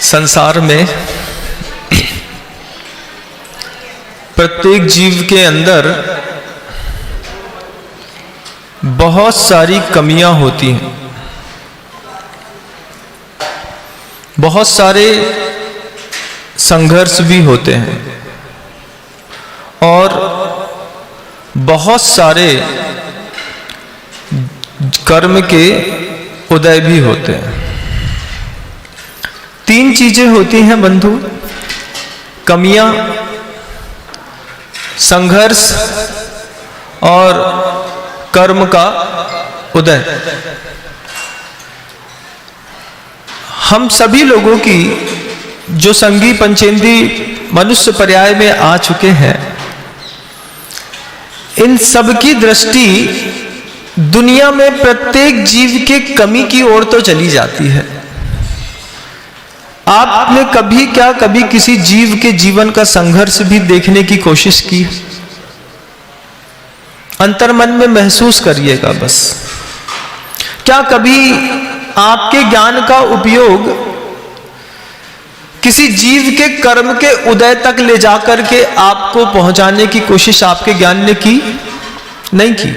संसार में प्रत्येक जीव के अंदर बहुत सारी कमियां होती हैं, बहुत सारे संघर्ष भी होते हैं और बहुत सारे कर्म के उदय भी होते हैं। तीन चीजें होती हैं बंधु, कमियां, संघर्ष और कर्म का उदय। हम सभी लोगों की जो संगी पंचेंद्री मनुष्य पर्याय में आ चुके हैं, इन सब की दृष्टि दुनिया में प्रत्येक जीव के कमी की ओर तो चली जाती है। आपने कभी किसी जीव के जीवन का संघर्ष भी देखने की कोशिश की? अंतर्मन में महसूस करिएगा बस। क्या कभी आपके ज्ञान का उपयोग किसी जीव के कर्म के उदय तक ले जाकर के आपको पहुंचाने की कोशिश आपके ज्ञान ने की? नहीं की।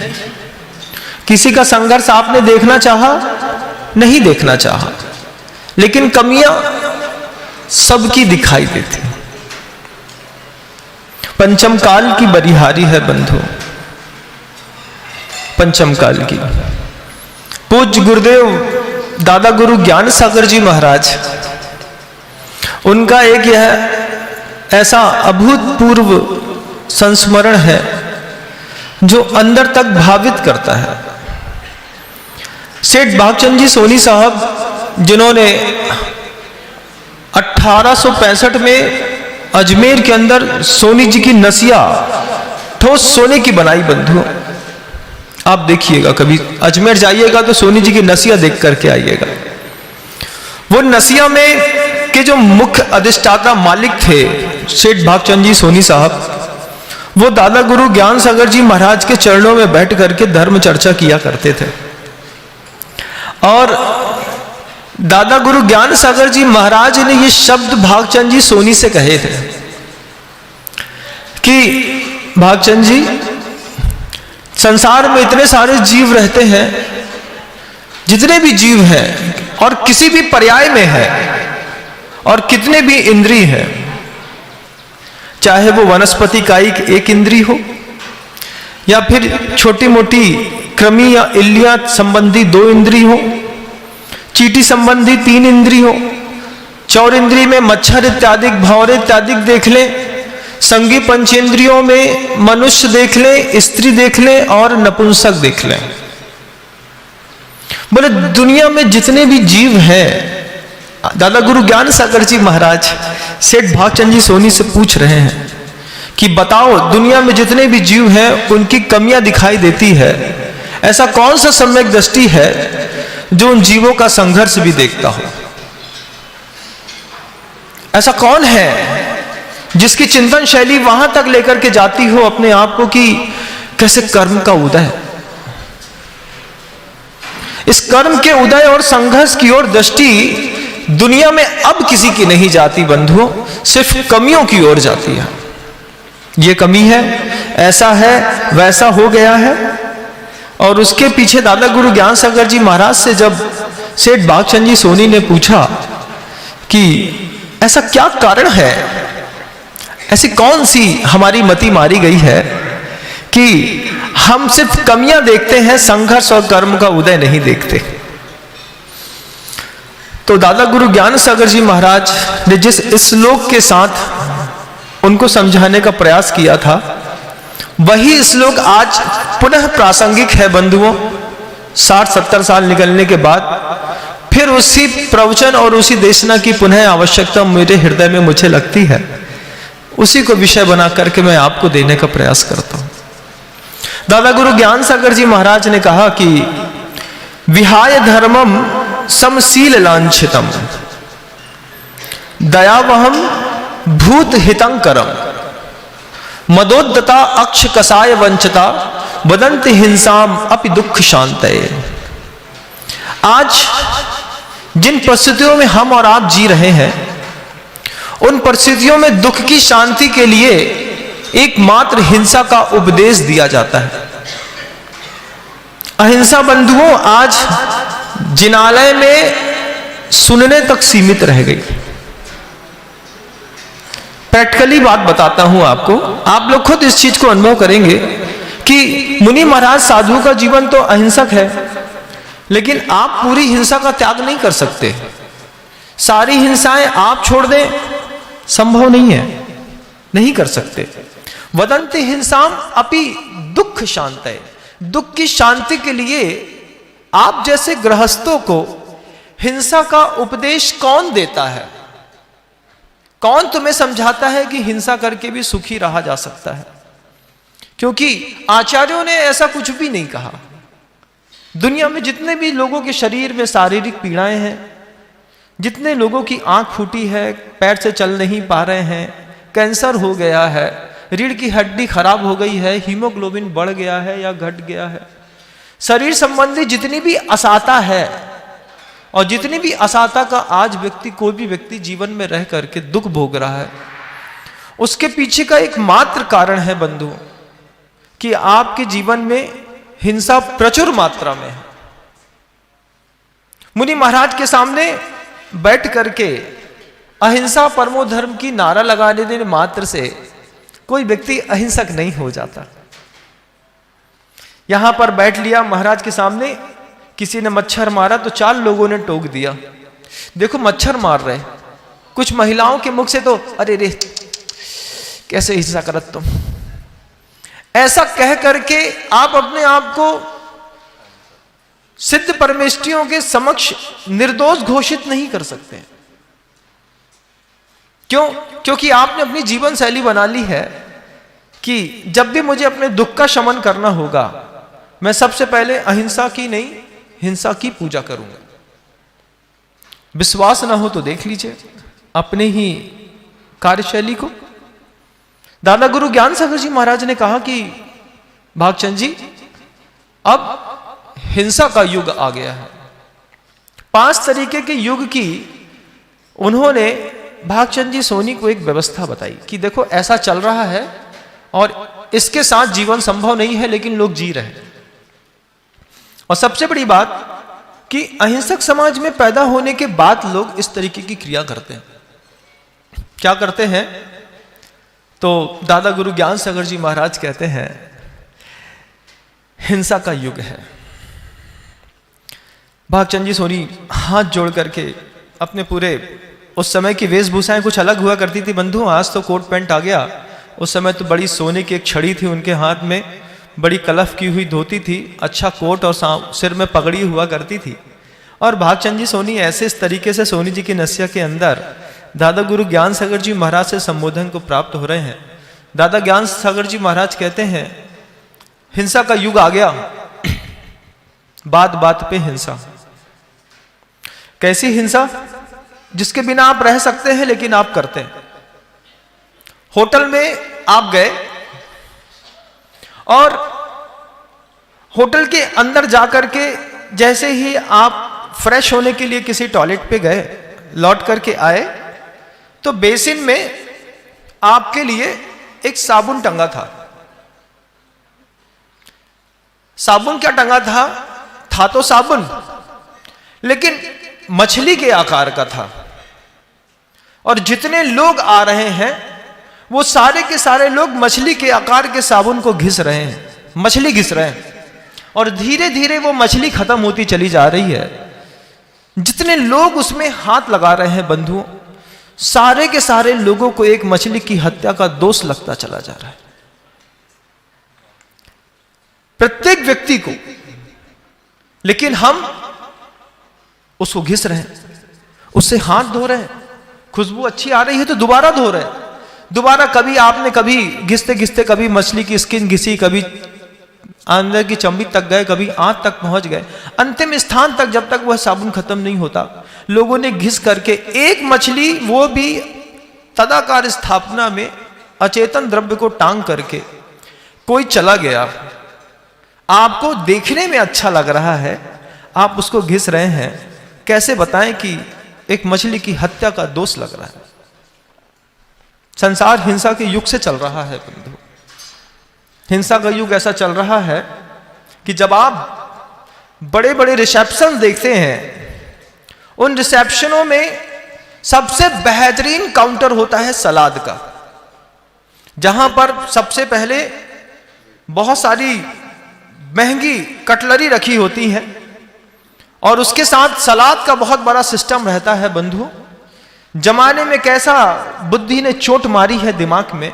किसी का संघर्ष आपने देखना चाहा? नहीं देखना चाहा। लेकिन कमियां सबकी दिखाई देती। पंचम काल की बरिहारी है बंधु, पंचम काल की। पूज्य गुरुदेव दादा गुरु ज्ञान सागर जी महाराज, उनका एक यह ऐसा अभूतपूर्व संस्मरण है जो अंदर तक भावित करता है। सेठ भागचंद जी सोनी साहब, जिन्होंने 1865 में अजमेर के अंदर सोनी जी की नसिया ठोस सोने की बनाई बंधु। आप देखिएगा, कभी अजमेर जाइएगा तो सोनी जी की नसिया देख करके आइएगा। वो नसिया में के जो मुख्य अधिष्ठाता मालिक थे सेठ भागचंद जी सोनी साहब, वो दादा गुरु ज्ञान सागर जी महाराज के चरणों में बैठ करके धर्म चर्चा किया करते थे। और दादा गुरु ज्ञान सागर जी महाराज ने ये शब्द भागचंद जी सोनी से कहे थे कि भागचंद जी, संसार में इतने सारे जीव रहते हैं, जितने भी जीव हैं और किसी भी पर्याय में है और कितने भी इंद्रिय हैं, चाहे वो वनस्पति का एक इंद्रिय हो या फिर छोटी मोटी कृमि या इल्लियां संबंधी 2 इंद्रिय हो, चीटी संबंधी 3 इंद्रिय हो, चौर इंद्रिय में मच्छर इत्यादि भंवरे इत्यादि देख लें, संगी पंचेंद्रियों में मनुष्य देख लें, स्त्री देख लें और नपुंसक देख लें। बोले दुनिया में जितने भी जीव हैं, दादा गुरु ज्ञान सागर जी महाराज सेठ भागचंद जी सोनी से पूछ रहे हैं कि बताओ, दुनिया में जितने भी जीव हैं उनकी कमियां दिखाई देती है, ऐसा कौन सा सम्यक दृष्टि है जो उन जीवों का संघर्ष भी देखता हो? ऐसा कौन है जिसकी चिंतन शैली वहां तक लेकर के जाती हो अपने आप को कि कैसे कर्म का उदय, इस कर्म के उदय और संघर्ष की ओर दृष्टि दुनिया में अब किसी की नहीं जाती बंधुओं, सिर्फ कमियों की ओर जाती है। ये कमी है, ऐसा है, वैसा हो गया है। और उसके पीछे दादा गुरु ज्ञान सागर जी महाराज से जब सेठ भागचंद जी सोनी ने पूछा कि ऐसा क्या कारण है, ऐसी कौन सी हमारी मति मारी गई है कि हम सिर्फ कमियां देखते हैं, संघर्ष और कर्म का उदय नहीं देखते? तो दादा गुरु ज्ञान सागर जी महाराज ने जिस श्लोक के साथ उनको समझाने का प्रयास किया था, वही श्लोक आज पुनः प्रासंगिक है बंधुओं। 60-70 साल निकलने के बाद फिर उसी प्रवचन और उसी देशना की पुनः आवश्यकता मेरे हृदय में मुझे लगती है। उसी को विषय बना करके मैं आपको देने का प्रयास करता हूं। दादा गुरु ज्ञान सागर जी महाराज ने कहा कि विहाय धर्मम समशील लांछितम दयावहम भूत हितं करम मदोद्दता अक्ष कसाय वंचता वदंत हिंसाम अपि दुख शांतये। आज जिन परिस्थितियों में हम और आप जी रहे हैं, उन परिस्थितियों में दुख की शांति के लिए एकमात्र हिंसा का उपदेश दिया जाता है। अहिंसा बंधुओं आज जिनालय में सुनने तक सीमित रह गई। प्रैक्टिकली बात बताता हूं आपको, आप लोग खुद इस चीज को अनुभव करेंगे कि मुनि महाराज साधु का जीवन तो अहिंसक है, लेकिन आप पूरी हिंसा का त्याग नहीं कर सकते। सारी हिंसाएं आप छोड़ दें, संभव नहीं है, नहीं कर सकते। वदन्ति हिंसाम अपि दुख शांतये, दुख की शांति के लिए आप जैसे गृहस्थों को हिंसा का उपदेश कौन देता है? कौन तुम्हें समझाता है कि हिंसा करके भी सुखी रहा जा सकता है? क्योंकि आचार्यों ने ऐसा कुछ भी नहीं कहा। दुनिया में जितने भी लोगों के शरीर में शारीरिक पीड़ाएं हैं, जितने लोगों की आंख फूटी है, पैर से चल नहीं पा रहे हैं, कैंसर हो गया है, रीढ़ की हड्डी खराब हो गई है, हीमोग्लोबिन बढ़ गया है या घट गया है, शरीर संबंधी जितनी भी असाता है और जितनी भी असाता का आज कोई भी व्यक्ति जीवन में रह करके दुख भोग रहा है, उसके पीछे का एकमात्र कारण है बंधुओं कि आपके जीवन में हिंसा प्रचुर मात्रा में है। मुनि महाराज के सामने बैठ करके अहिंसा परमो धर्म की नारा लगाने देने मात्र से कोई व्यक्ति अहिंसक नहीं हो जाता। यहां पर बैठ लिया महाराज के सामने, किसी ने मच्छर मारा तो 4 लोगों ने टोक दिया, देखो मच्छर मार रहे। कुछ महिलाओं के मुख से तो अरे रे कैसे हिंसा करत तुम, ऐसा कह करके आप अपने आप को सिद्ध परमेष्ठियों के समक्ष निर्दोष घोषित नहीं कर सकते। क्यों? क्योंकि आपने अपनी जीवन शैली बना ली है कि जब भी मुझे अपने दुख का शमन करना होगा, मैं सबसे पहले अहिंसा की नहीं हिंसा की पूजा करूंगा। विश्वास ना हो तो देख लीजिए अपने ही कार्यशैली को। दादा गुरु ज्ञान सागर जी महाराज ने कहा कि भागचंद जी, अब हिंसा का युग आ गया है। 5 तरीके के युग की उन्होंने भागचंद जी सोनी को एक व्यवस्था बताई कि देखो ऐसा चल रहा है और इसके साथ जीवन संभव नहीं है, लेकिन लोग जी रहे हैं। और सबसे बड़ी बात कि अहिंसक समाज में पैदा होने के बाद लोग इस तरीके की क्रिया करते हैं। क्या करते हैं? तो दादा गुरु ज्ञान सागर जी महाराज कहते हैं हिंसा का युग है। भागचंद जी सोनी हाथ जोड़ करके अपने पूरे, उस समय की वेशभूषाएं कुछ अलग हुआ करती थी बंधु, आज तो कोट पैंट आ गया। उस समय तो बड़ी सोने की एक छड़ी थी उनके हाथ में, बड़ी कलफ की हुई धोती थी, अच्छा कोट और सिर में पगड़ी हुआ करती थी। और भागचंद जी सोनी ऐसे इस तरीके से सोनी जी की नस्या के अंदर दादा गुरु ज्ञान सागर जी महाराज से संबोधन को प्राप्त हो रहे हैं। दादा ज्ञान सागर जी महाराज कहते हैं हिंसा का युग आ गया, बात बात पे हिंसा। कैसी हिंसा? जिसके बिना आप रह सकते हैं लेकिन आप करते हैं। होटल में आप गए और होटल के अंदर जाकर के जैसे ही आप फ्रेश होने के लिए किसी टॉयलेट पे गए, लौट करके आए तो बेसिन में आपके लिए एक साबुन टंगा था। साबुन क्या टंगा था? था तो साबुन, लेकिन मछली के आकार का था। और जितने लोग आ रहे हैं वो सारे के सारे लोग मछली के आकार के साबुन को घिस रहे हैं, मछली घिस रहे हैं। और धीरे धीरे वो मछली खत्म होती चली जा रही है। जितने लोग उसमें हाथ लगा रहे हैं बंधुओं, सारे के सारे लोगों को एक मछली की हत्या का दोष लगता चला जा रहा है, प्रत्येक व्यक्ति को। लेकिन हम उसको घिस रहे हैं, उससे हाथ धो रहे हैं, खुशबू अच्छी आ रही है तो दोबारा धो रहे हैं, दोबारा। कभी आपने कभी घिसते घिसते कभी मछली की स्किन घिसी, कभी अंदर की चमड़ी तक गए, कभी आंत तक पहुंच गए, अंतिम स्थान तक जब तक वह साबुन खत्म नहीं होता लोगों ने घिस करके एक मछली, वो भी तदाकार स्थापना में अचेतन द्रव्य को टांग करके कोई चला गया। आपको देखने में अच्छा लग रहा है, आप उसको घिस रहे हैं, कैसे बताएं कि एक मछली की हत्या का दोष लग रहा है। संसार हिंसा के युग से चल रहा है बंधु। हिंसा का युग ऐसा चल रहा है कि जब आप बड़े बड़े रिसेप्शन देखते हैं, उन रिसेप्शनों में सबसे बेहतरीन काउंटर होता है सलाद का, जहां पर सबसे पहले बहुत सारी महंगी कटलरी रखी होती है और उसके साथ सलाद का बहुत बड़ा सिस्टम रहता है बंधु। जमाने में कैसा बुद्धि ने चोट मारी है दिमाग में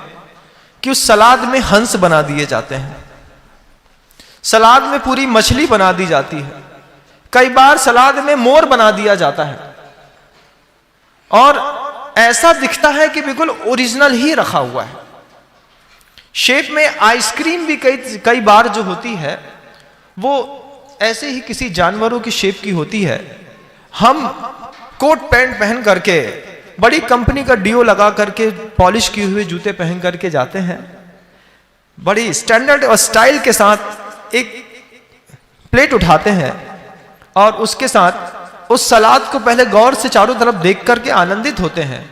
कि उस सलाद में हंस बना दिए जाते हैं, सलाद में पूरी मछली बना दी जाती है, कई बार सलाद में मोर बना दिया जाता है और ऐसा दिखता है कि बिल्कुल ओरिजिनल ही रखा हुआ है। शेप में आइसक्रीम भी कई बार जो होती है वो ऐसे ही किसी जानवरों की शेप की होती है। हम कोट पैंट पहन करके, बड़ी कंपनी का डीओ लगा करके, पॉलिश किए हुए जूते पहन करके जाते हैं, बड़ी स्टैंडर्ड और स्टाइल के साथ एक प्लेट उठाते हैं और उसके साथ उस सलाद को पहले गौर से चारों तरफ देख करके आनंदित होते हैं।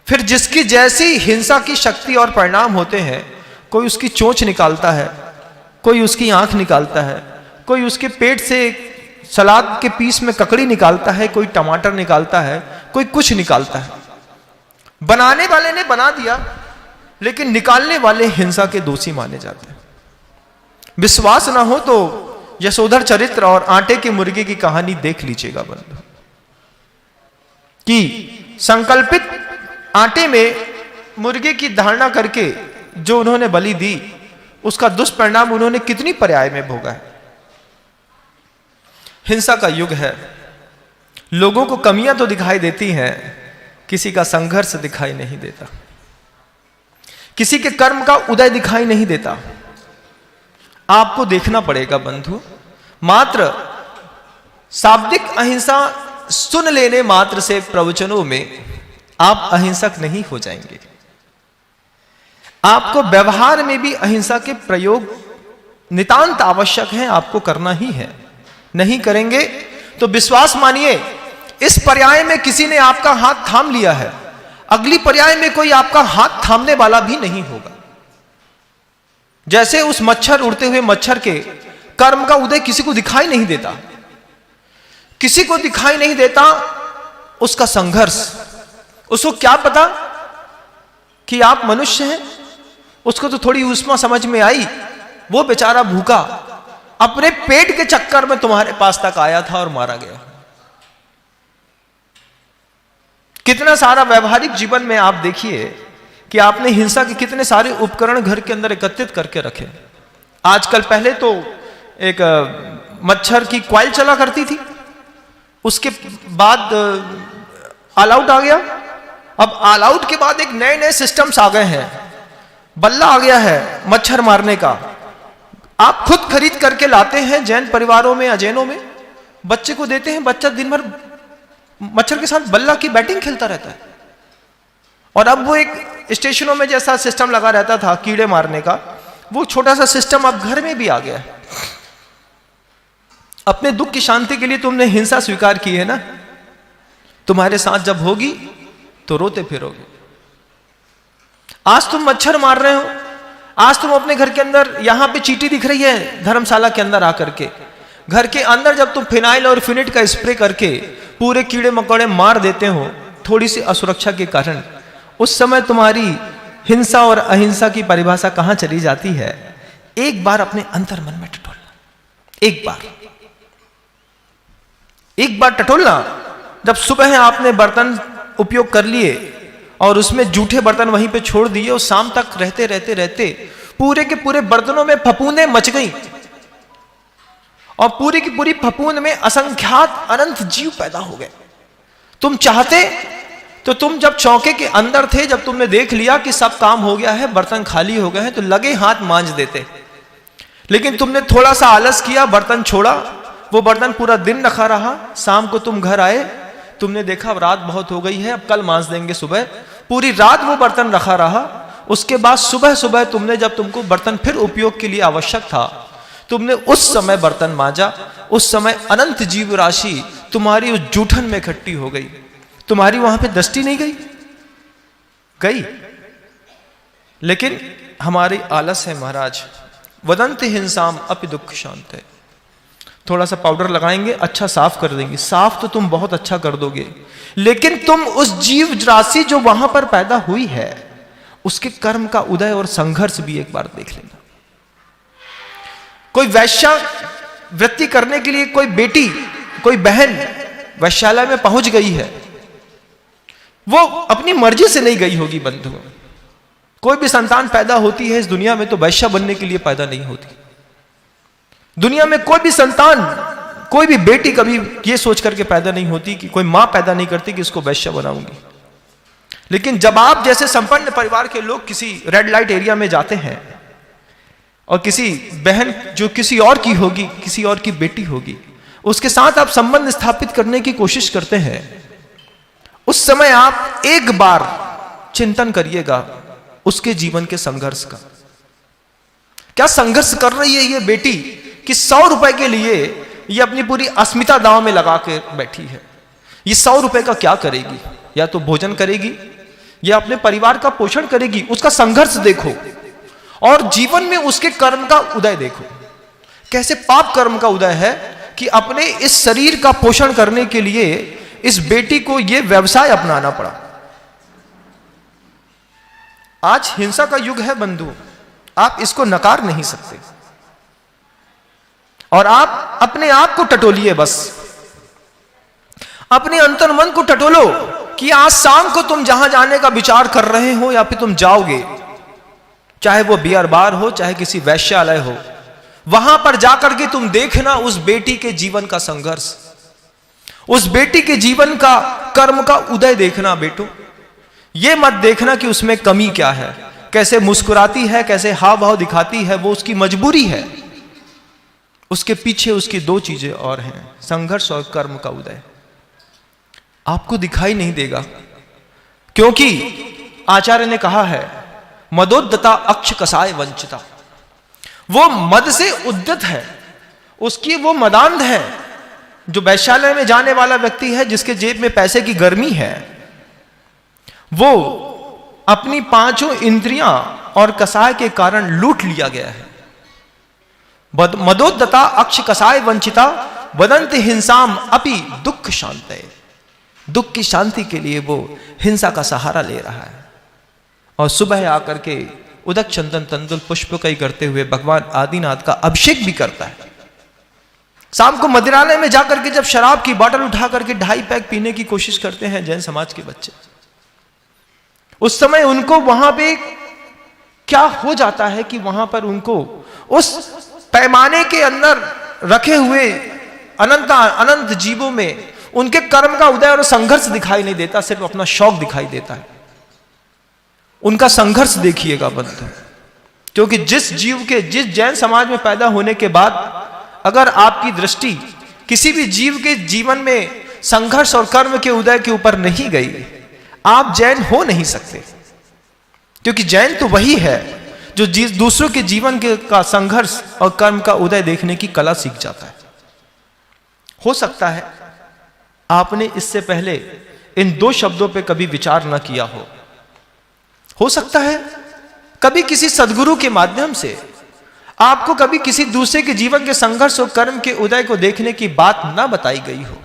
फिर जिसकी जैसी हिंसा की शक्ति और परिणाम होते हैं, कोई उसकी चोंच निकालता है, कोई उसकी आंख निकालता है, कोई उसके पेट से सलाद के पीस में ककड़ी निकालता है, कोई टमाटर निकालता है, कोई कुछ निकालता है। बनाने वाले ने बना दिया, लेकिन निकालने वाले हिंसा के दोषी माने जाते हैं। विश्वास ना हो तो यशोधर चरित्र और आटे के मुर्गे की कहानी देख लीजिएगा बंधु, कि संकल्पित आटे में मुर्गे की धारणा करके जो उन्होंने बलि दी, उसका दुष्परिणाम उन्होंने कितनी पर्याय में भोगा है। हिंसा का युग है, लोगों को कमियां तो दिखाई देती हैं, किसी का संघर्ष दिखाई नहीं देता, किसी के कर्म का उदय दिखाई नहीं देता। आपको देखना पड़ेगा बंधु, मात्र शाब्दिक अहिंसा सुन लेने मात्र से प्रवचनों में आप अहिंसक नहीं हो जाएंगे। आपको व्यवहार में भी अहिंसा के प्रयोग नितांत आवश्यक है, आपको करना ही है। नहीं करेंगे तो विश्वास मानिए, इस पर्याय में किसी ने आपका हाथ थाम लिया है, अगली पर्याय में कोई आपका हाथ थामने वाला भी नहीं होगा। जैसे उस मच्छर, उड़ते हुए मच्छर के कर्म का उदय किसी को दिखाई नहीं देता, किसी को दिखाई नहीं देता उसका संघर्ष। उसको क्या पता कि आप मनुष्य हैं, उसको तो थोड़ी ऊष्मा समझ में आई, वो बेचारा भूखा अपने पेट के चक्कर में तुम्हारे पास तक आया था और मारा गया। कितना सारा व्यवहारिक जीवन में आप देखिए कि आपने हिंसा के कितने सारे उपकरण घर के अंदर एकत्रित करके रखे। आजकल, पहले तो एक मच्छर की कॉइल चला करती थी, उसके बाद ऑल आउट आ गया, अब ऑल आउट के बाद एक नए नए सिस्टम्स आ गए हैं, बल्ला आ गया है मच्छर मारने का। आप खुद खरीद करके लाते हैं, जैन परिवारों में, अजैनों में बच्चे को देते हैं, बच्चा दिन भर मच्छर के साथ बल्ला की बैटिंग खेलता रहता है। और अब वो एक स्टेशनों में जैसा सिस्टम लगा रहता था कीड़े मारने का, वो छोटा सा सिस्टम अब घर में भी आ गया है। अपने दुख की शांति के लिए तुमने हिंसा स्वीकार की है ना, तुम्हारे साथ जब होगी तो रोते फिरोगे। आज तुम मच्छर मार रहे हो, आज तुम अपने घर के अंदर, यहां पे चींटी दिख रही है धर्मशाला के अंदर आकर के, घर के अंदर जब तुम फिनाइल और फिनिट का स्प्रे करके पूरे कीड़े मकोड़े मार देते हो थोड़ी सी असुरक्षा के कारण, उस समय तुम्हारी हिंसा और अहिंसा की परिभाषा कहां चली जाती है। एक बार अपने अंतर मन में टटोलना, एक बार टटोलना। जब सुबह आपने बर्तन उपयोग कर लिए और उसमें जूठे बर्तन वहीं पे छोड़ दिए और शाम तक रहते रहते रहते पूरे के पूरे बर्तनों में फफूंदें मच गई और पूरी की पूरी फफूंद में असंख्यात अनंत जीव पैदा हो गए। तुम चाहते तो तुम जब चौके के अंदर थे, जब तुमने देख लिया कि सब काम हो गया है, बर्तन खाली हो गए हैं, तो लगे हाथ मांज देते, लेकिन तुमने थोड़ा सा आलस किया, बर्तन छोड़ा, वो बर्तन पूरा दिन रखा रहा। शाम को तुम घर आए, तुमने देखा रात बहुत हो गई है, अब कल मांज देंगे सुबह। पूरी रात वो बर्तन रखा रहा। उसके बाद सुबह सुबह तुमने, जब तुमको बर्तन फिर उपयोग के लिए आवश्यक था, तुमने उस समय बर्तन मांजा। उस समय अनंत जीव राशि तुम्हारी उस जूठन में इकट्ठी हो गई। तुम्हारी वहां पे दृष्टि नहीं गई? गई। लेकिन हमारी आलस है महाराज। वदंति हिंसाम अपि दुख शांत है। थोड़ा सा पाउडर लगाएंगे, अच्छा साफ कर देंगे। साफ तो तुम बहुत अच्छा कर दोगे, लेकिन तुम उस जीव राशि जो वहां पर पैदा हुई है उसके कर्म का उदय और संघर्ष भी एक बार देख लेना। कोई वैश्या वृत्ति करने के लिए कोई बेटी, कोई बहन वैश्यालय में पहुंच गई है, वो अपनी मर्जी से नहीं गई होगी बंधु। कोई भी संतान पैदा होती है इस दुनिया में तो वैश्या बनने के लिए पैदा नहीं होती। दुनिया में कोई भी संतान, कोई भी बेटी कभी ये सोच करके पैदा नहीं होती कि कोई मां पैदा नहीं करती कि इसको वैश्या बनाऊंगी। लेकिन जब आप जैसे संपन्न परिवार के लोग किसी रेड लाइट एरिया में जाते हैं और किसी बहन जो किसी और की होगी, किसी और की बेटी होगी, उसके साथ आप संबंध स्थापित करने की कोशिश करते हैं, उस समय आप एक बार चिंतन करिएगा उसके जीवन के संघर्ष का। क्या संघर्ष कर रही है ये बेटी कि 100 रुपए के लिए ये अपनी पूरी अस्मिता दांव में लगा के बैठी है। ये 100 रुपए का क्या करेगी? या तो भोजन करेगी या अपने परिवार का पोषण करेगी। उसका संघर्ष देखो और जीवन में उसके कर्म का उदय देखो। कैसे पाप कर्म का उदय है कि अपने इस शरीर का पोषण करने के लिए इस बेटी को यह व्यवसाय अपनाना पड़ा। आज हिंसा का युग है बंधु, आप इसको नकार नहीं सकते। और आप अपने आप को टटोलिए, बस अपने अंतर्मन को टटोलो कि आज शाम को तुम जहां जाने का विचार कर रहे हो या फिर तुम जाओगे, चाहे वो बियर बार हो, चाहे किसी वैश्यालय हो, वहां पर जाकर के तुम देखना उस बेटी के जीवन का संघर्ष, उस बेटी के जीवन का कर्म का उदय देखना। बेटो ये मत देखना कि उसमें कमी क्या है, कैसे मुस्कुराती है, कैसे हाव भाव दिखाती है, वो उसकी मजबूरी है। उसके पीछे उसकी 2 चीजें और हैं, संघर्ष और कर्म का उदय। आपको दिखाई नहीं देगा, क्योंकि आचार्य ने कहा है मदोद्दता अक्ष कसाय वंचिता। वो मद से उद्यत है, उसकी वो मदांध है। जो वैश्यालय में जाने वाला व्यक्ति है, जिसके जेब में पैसे की गर्मी है, वो अपनी 5 इंद्रियां और कसाय के कारण लूट लिया गया है। मदोद्दता अक्ष कसाय वंचिता वदंति हिंसाम अपि दुख शांतये। दुख की शांति के लिए वो हिंसा का सहारा ले रहा है। और सुबह आकर के उदक चंदन तंदुल पुष्प कई करते हुए भगवान आदिनाथ का अभिषेक भी करता है। शाम को मदिरालय में जाकर के जब शराब की बोतल उठा करके 2.5 पैक पीने की कोशिश करते हैं जैन समाज के बच्चे, उस समय उनको वहां पे क्या हो जाता है कि वहां पर उनको उस पैमाने के अंदर रखे हुए अनंत जीवों में उनके कर्म का उदय और संघर्ष दिखाई नहीं देता, सिर्फ अपना शौक दिखाई देता है। उनका संघर्ष देखिएगा बंधु, क्योंकि जिस जैन समाज में पैदा होने के बाद अगर आपकी दृष्टि किसी भी जीव के जीवन में संघर्ष और कर्म के उदय के ऊपर नहीं गई, आप जैन हो नहीं सकते। क्योंकि जैन तो वही है जो दूसरों के जीवन का संघर्ष और कर्म का उदय देखने की कला सीख जाता है। हो सकता है आपने इससे पहले इन 2 शब्दों पे कभी विचार न किया हो सकता है कभी किसी सद्गुरु के माध्यम से आपको कभी किसी दूसरे के जीवन के संघर्ष और कर्म के उदय को देखने की बात ना बताई गई हो।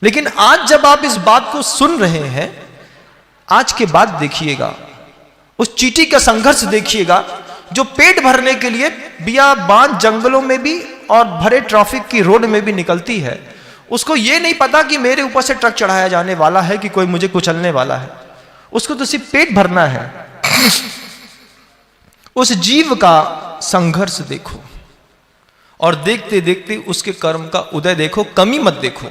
लेकिन आज जब आप इस बात को सुन रहे हैं, आज के बाद देखिएगा उस चींटी का संघर्ष देखिएगा जो पेट भरने के लिए बियाबान जंगलों में भी और भरे ट्रैफिक की रोड में भी निकलती है। उसको ये नहीं पता कि मेरे ऊपर से ट्रक चढ़ाया जाने वाला है, कि कोई मुझे कुचलने वाला है। उसको तो सिर्फ पेट भरना है। उस जीव का संघर्ष देखो और देखते देखते उसके कर्म का उदय देखो, कमी मत देखो।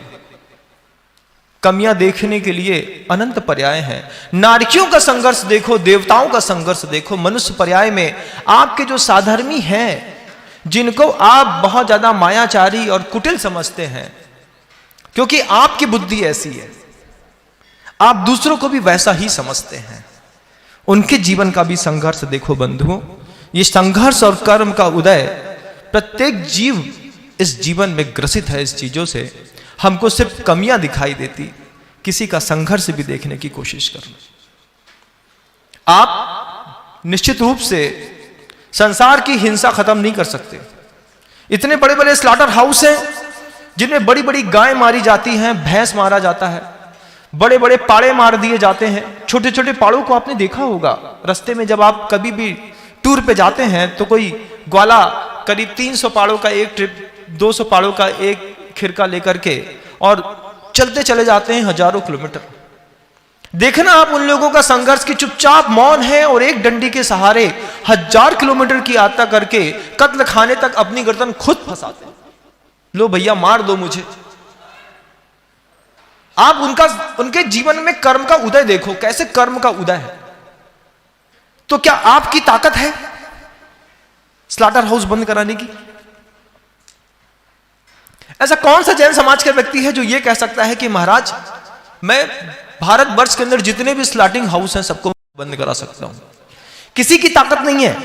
कमियां देखने के लिए अनंत पर्याय हैं। नारकियों का संघर्ष देखो, देवताओं का संघर्ष देखो। मनुष्य पर्याय में आपके जो साधर्मी हैं, जिनको आप बहुत ज्यादा मायाचारी और कुटिल समझते हैं, क्योंकि आपकी बुद्धि ऐसी है, आप दूसरों को भी वैसा ही समझते हैं, उनके जीवन का भी संघर्ष देखो बंधुओं। ये संघर्ष और कर्म का उदय, प्रत्येक जीव इस जीवन में ग्रसित है इस चीजों से। हमको सिर्फ कमियां दिखाई देती, किसी का संघर्ष भी देखने की कोशिश करना। आप निश्चित रूप से संसार की हिंसा खत्म नहीं कर सकते। इतने बड़े बड़े स्लॉटर हाउस हैं जिनमें बड़ी बड़ी गाय मारी जाती हैं, भैंस मारा जाता है, बड़े बड़े पाड़े मार दिए जाते हैं। छोटे छोटे पाड़ों को आपने देखा होगा, रास्ते में जब आप कभी भी टूर पे जाते हैं तो कोई ग्वाला करीब 300 पाड़ों का एक ट्रिप, 200 पाड़ों का एक खिरका लेकर के और चलते चले जाते हैं हजारों किलोमीटर। देखना आप उन लोगों का संघर्ष की चुपचाप मौन है और एक डंडी के सहारे 1000 किलोमीटर की यात्रा करके कत्ल खाने तक अपनी गर्दन खुद फंसाते हैं। लो भैया मार दो मुझे। आप उनके जीवन में कर्म का उदय देखो, कैसे कर्म का उदय है। तो क्या आपकी ताकत है स्लॉटर हाउस बंद कराने की? ऐसा कौन सा जैन समाज का व्यक्ति है जो यह कह सकता है कि महाराज मैं भारतवर्ष के अंदर जितने भी स्लॉटिंग हाउस हैं सबको बंद करा सकता हूं? किसी की ताकत नहीं है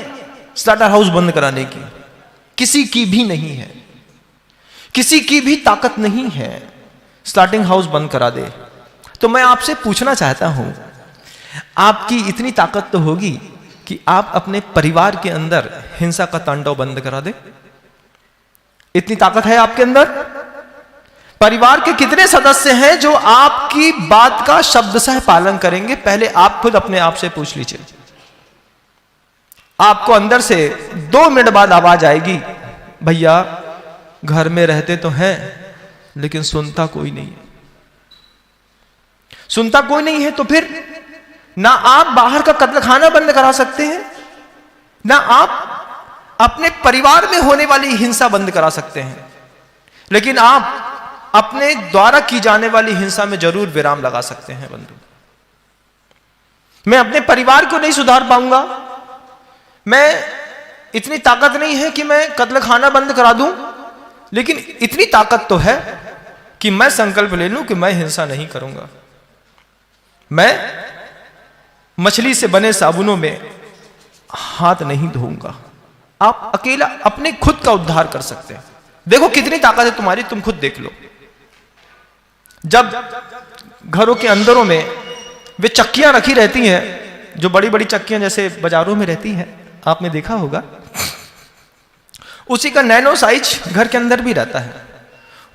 स्लॉटर हाउस बंद कराने की, किसी की भी नहीं है, किसी की भी ताकत नहीं है स्लॉटिंग हाउस बंद करा दे। तो मैं आपसे पूछना चाहता हूं, आपकी इतनी ताकत तो होगी कि आप अपने परिवार के अंदर हिंसा का तांडव बंद करा दे? इतनी ताकत है आपके अंदर? परिवार के कितने सदस्य हैं जो आपकी बात का शब्दशः पालन करेंगे? पहले आप खुद अपने आप से पूछ लीजिए। आपको अंदर से 2 मिनट बाद आवाज आएगी, भैया घर में रहते तो हैं लेकिन सुनता कोई नहीं है। सुनता कोई नहीं है तो फिर ना आप बाहर का कत्ल खाना बंद करा सकते हैं, ना आप अपने परिवार में होने वाली हिंसा बंद करा सकते हैं, लेकिन आप अपने द्वारा की जाने वाली हिंसा में जरूर विराम लगा सकते हैं। बंधु, मैं अपने परिवार को नहीं सुधार पाऊंगा, मैं इतनी ताकत नहीं है कि मैं कत्ल खाना बंद करा दूं, लेकिन इतनी ताकत तो है कि मैं संकल्प ले लूं कि मैं हिंसा नहीं करूंगा। मैं मछली से बने साबुनों में हाथ नहीं धोऊंगा। आप अकेला अपने खुद का उद्धार कर सकते हैं। देखो कितनी ताकत है तुम्हारी, तुम खुद देख लो। जब घरों के अंदरों में वे चक्कियां रखी रहती हैं, जो बड़ी बड़ी चक्कियां जैसे बाजारों में रहती हैं, आपने देखा होगा, उसी का नैनो साइज घर के अंदर भी रहता है।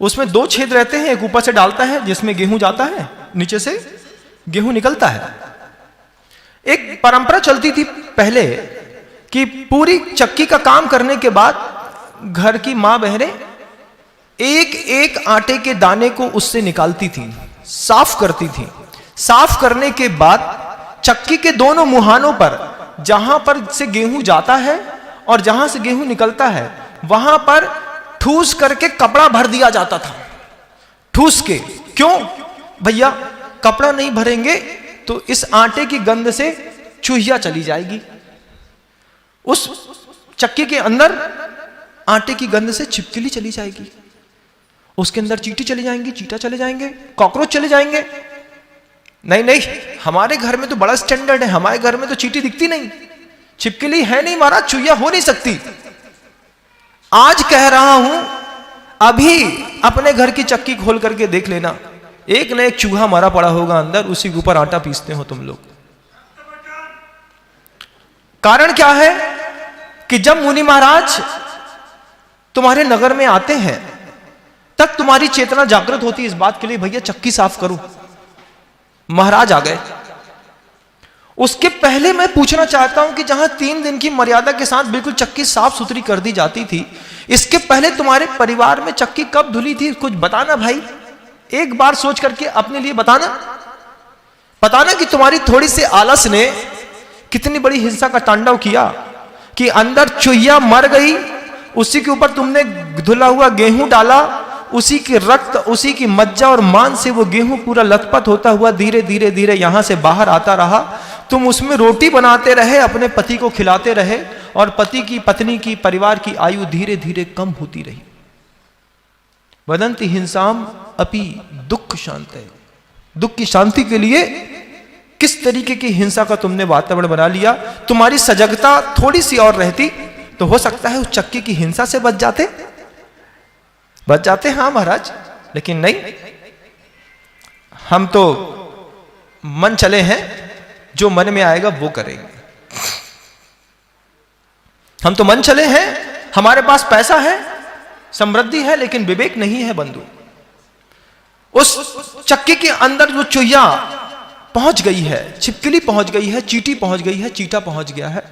उसमें 2 छेद रहते हैं, एक ऊपर से डालता है जिसमें गेहूं जाता है, नीचे से गेहूं निकलता है। एक परंपरा चलती थी पहले कि पूरी चक्की का काम करने के बाद घर की मां बहनें एक एक आटे के दाने को उससे निकालती थी, साफ करती थी। साफ करने के बाद चक्की के दोनों मुहानों पर, जहां पर से गेहूं जाता है और जहां से गेहूं निकलता है, वहां पर ठूस करके कपड़ा भर दिया जाता था। ठूस के, क्यों भैया? कपड़ा नहीं भरेंगे तो इस आटे की गंध से चूहिया चली जाएगी। उस चक्की के अंदर आटे की गंध से छिपकली चली जाएगी, उसके अंदर चींटी चली जाएंगी, चींटा चले जाएंगे, कॉकरोच चले जाएंगे। नहीं नहीं, हमारे घर में तो बड़ा स्टैंडर्ड है, हमारे घर में तो चींटी दिखती नहीं, छिपकली है नहीं महाराज, चूहिया हो नहीं सकती। आज कह रहा हूं, अभी अपने घर की चक्की खोल करके देख लेना, एक न एक चूहा मरा पड़ा होगा अंदर, उसी के ऊपर आटा पीसते हो तुम लोग। कारण क्या है कि जब मुनि महाराज तुम्हारे नगर में आते हैं तब तुम्हारी चेतना जागृत होती है इस बात के लिए, भैया चक्की साफ करो। महाराज आ गए। उसके पहले मैं पूछना चाहता हूं कि जहां 3 दिन की मर्यादा के साथ बिल्कुल चक्की साफ सुथरी कर दी जाती थी, इसके पहले तुम्हारे परिवार में चक्की कब धुली थी? कुछ बताना भाई, एक बार सोच करके अपने लिए बताना कि तुम्हारी थोड़ी सी आलस ने कितनी बड़ी हिंसा का तांडव किया कि अंदर चूहिया मर गई, उसी के ऊपर तुमने धुला हुआ गेहूं डाला, उसी की रक्त, उसी की मज्जा और मांस से वो गेहूं पूरा लथपथ होता हुआ धीरे धीरे धीरे यहां से बाहर आता रहा। तुम उसमें रोटी बनाते रहे, अपने पति को खिलाते रहे, और पति की, पत्नी की, परिवार की आयु धीरे धीरे कम होती रही। वदंति हिंसाम अपि दुख शांति, दुख की शांति के लिए किस तरीके की हिंसा का तुमने वातावरण बना लिया। तुम्हारी सजगता थोड़ी सी और रहती तो हो सकता है उस चक्की की हिंसा से बच जाते। हाँ महाराज, लेकिन नहीं, हम तो मन चले हैं, जो मन में आएगा वो करेंगे। हम तो मन चले हैं, हमारे पास पैसा है, समृद्धि है, लेकिन विवेक नहीं है बंधु। उस चक्की के अंदर जो चुहिया पहुंच गई है, छिपकली पहुंच गई है, चींटी पहुंच गई है, चींटा पहुंच गया है,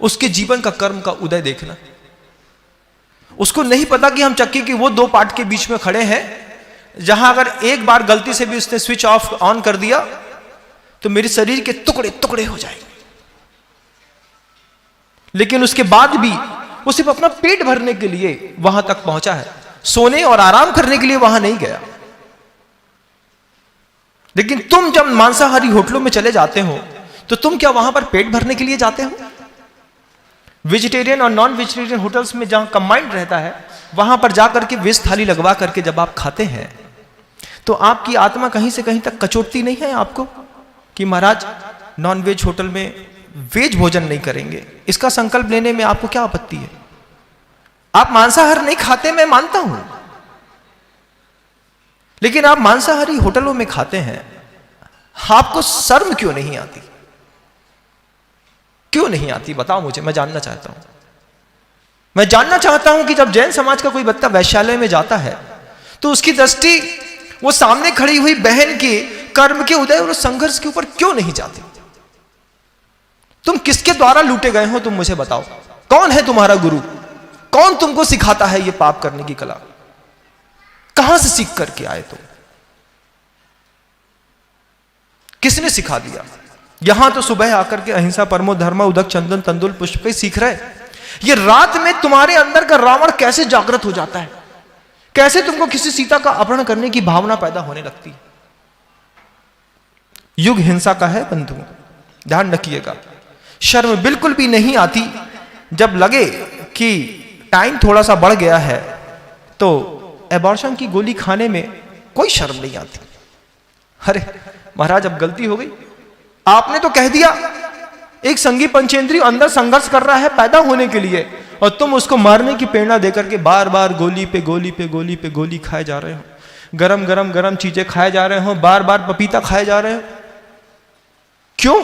उसके जीवन का कर्म का उदय देखना। उसको नहीं पता कि हम चक्की के वो दो पार्ट के बीच में खड़े हैं, जहां अगर एक बार गलती से भी उसने स्विच ऑफ ऑन कर दिया तो मेरे शरीर के टुकड़े टुकड़े हो जाएंगे। लेकिन उसके बाद भी वो सिर्फ अपना पेट भरने के लिए वहां तक पहुंचा है, सोने और आराम करने के लिए वहां नहीं गया। लेकिन तुम जब मांसाहारी होटलों में चले जाते हो तो तुम क्या वहां पर पेट भरने के लिए जाते हो? वेजिटेरियन और नॉन वेजिटेरियन होटल्स में जहां कंबाइंड रहता है, वहां पर जाकर के वेज थाली लगवा करके जब आप खाते हैं तो आपकी आत्मा कहीं से कहीं तक कचोटती नहीं है आपको कि महाराज नॉन वेज होटल में वेज भोजन नहीं करेंगे? इसका संकल्प लेने में आपको क्या आपत्ति है? आप मांसाहार नहीं खाते, मैं मानता हूं, लेकिन आप मांसाहारी होटलों में खाते हैं, आपको शर्म क्यों नहीं आती? क्यों नहीं आती बताओ मुझे, मैं जानना चाहता हूं। मैं जानना चाहता हूं कि जब जैन समाज का कोई बच्चा वैश्यालय में जाता है तो उसकी दृष्टि वो सामने खड़ी हुई बहन के कर्म के उदय और संघर्ष के ऊपर क्यों नहीं जाती? तुम किसके द्वारा लूटे गए हो? तुम मुझे बताओ, कौन है तुम्हारा गुरु? कौन तुमको सिखाता है ये पाप करने की कला? कहां से सीख करके आए तुम? किसने सिखा दिया? यहां तो सुबह आकर के अहिंसा परमो धर्म उदक चंदन तंदुल पुष्प पे सीख रहे। ये रात में तुम्हारे अंदर का रावण कैसे जागृत हो जाता है? कैसे तुमको किसी सीता का अपहरण करने की भावना पैदा होने लगती है? युग हिंसा का है बंधु, ध्यान रखिएगा। शर्म बिल्कुल भी नहीं आती जब लगे कि टाइम थोड़ा सा बढ़ गया है तो एबॉर्शन की गोली खाने में कोई शर्म नहीं आती। अरे महाराज अब गलती हो गई, आपने तो कह दिया एक संगी पंचेंद्रिय अंदर संघर्ष कर रहा है पैदा होने के लिए, और तुम उसको मारने की प्रेरणा देकर के बार बार गोली पे गोली पे गोली पे गोली खाए जा रहे हो, गरम गरम गरम चीजें खाए जा रहे हो, बार बार पपीता खाए जा रहे हो। क्यों?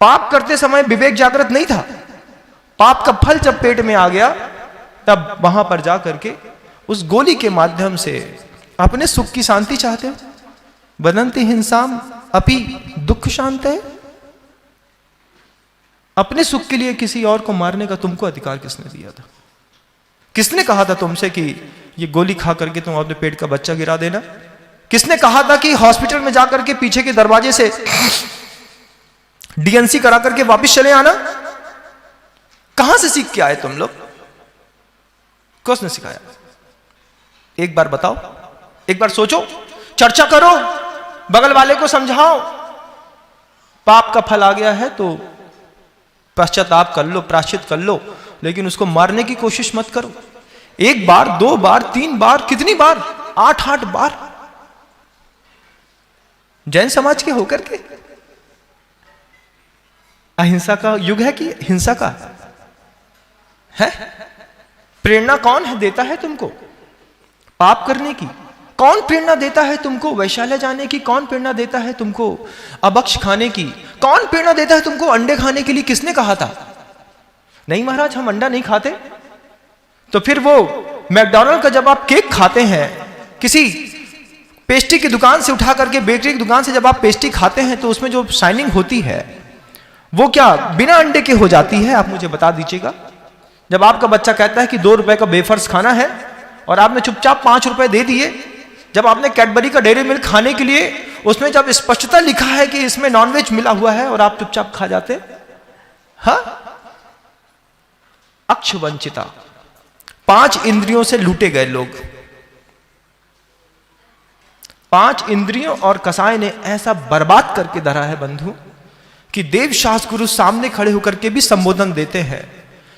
पाप करते समय विवेक जागृत नहीं था। पाप का फल जब पेट में आ गया तब वहां पर जा करके उस गोली के माध्यम से अपने सुख की शांति चाहते हो। बदंती हिंसाम अपि दुख शांत है। अपने सुख के लिए किसी और को मारने का तुमको अधिकार किसने दिया था? किसने कहा था तुमसे कि ये गोली खा करके तुम अपने पेट का बच्चा गिरा देना? किसने कहा था कि हॉस्पिटल में जाकर के पीछे के दरवाजे से डीएनसी करा करके वापस चले आना? कहां से सीख के आए तुम लोग? किसने सिखाया? एक बार बताओ, एक बार सोचो, चर्चा करो, बगल वाले को समझाओ। पाप का फल आ गया है तो पश्चाताप कर लो, प्रायश्चित कर लो, लेकिन उसको मारने की कोशिश मत करो। एक बार, दो बार, तीन बार, कितनी बार? 8 बार। जैन समाज के होकर के अहिंसा का युग है कि हिंसा का है? प्रेरणा कौन है देता है तुमको पाप करने की? कौन प्रेरणा देता है तुमको वैश्यालय जाने की? कौन प्रेरणा देता है तुमको अभक्ष खाने की? कौन प्रेरणा देता है तुमको अंडे खाने के लिए? किसने कहा था? नहीं महाराज हम अंडा नहीं खाते। तो फिर वो मैकडॉनल्ड का जब आप केक खाते हैं, किसी पेस्ट्री की दुकान से उठा करके, बेकरी की दुकान से जब आप पेस्ट्री खाते हैं तो उसमें जो शाइनिंग होती है वो क्या बिना अंडे के हो जाती है? आप मुझे बता दीजिएगा। जब आपका बच्चा कहता है कि 2 रुपए का वेफर्स खाना है और आपने चुपचाप 5 रुपए दे दिए, जब आपने कैडबरी का डेयरी मिल्क खाने के लिए उसमें जब स्पष्टता लिखा है कि इसमें नॉनवेज मिला हुआ है और आप चुपचाप खा जाते, हाँ? अक्षवंचिता, 5 इंद्रियों से लूटे गए लोग। 5 इंद्रियों और कसाय ने ऐसा बर्बाद करके धरा है बंधु कि देव शास्त्र गुरु सामने खड़े होकर के भी संबोधन देते हैं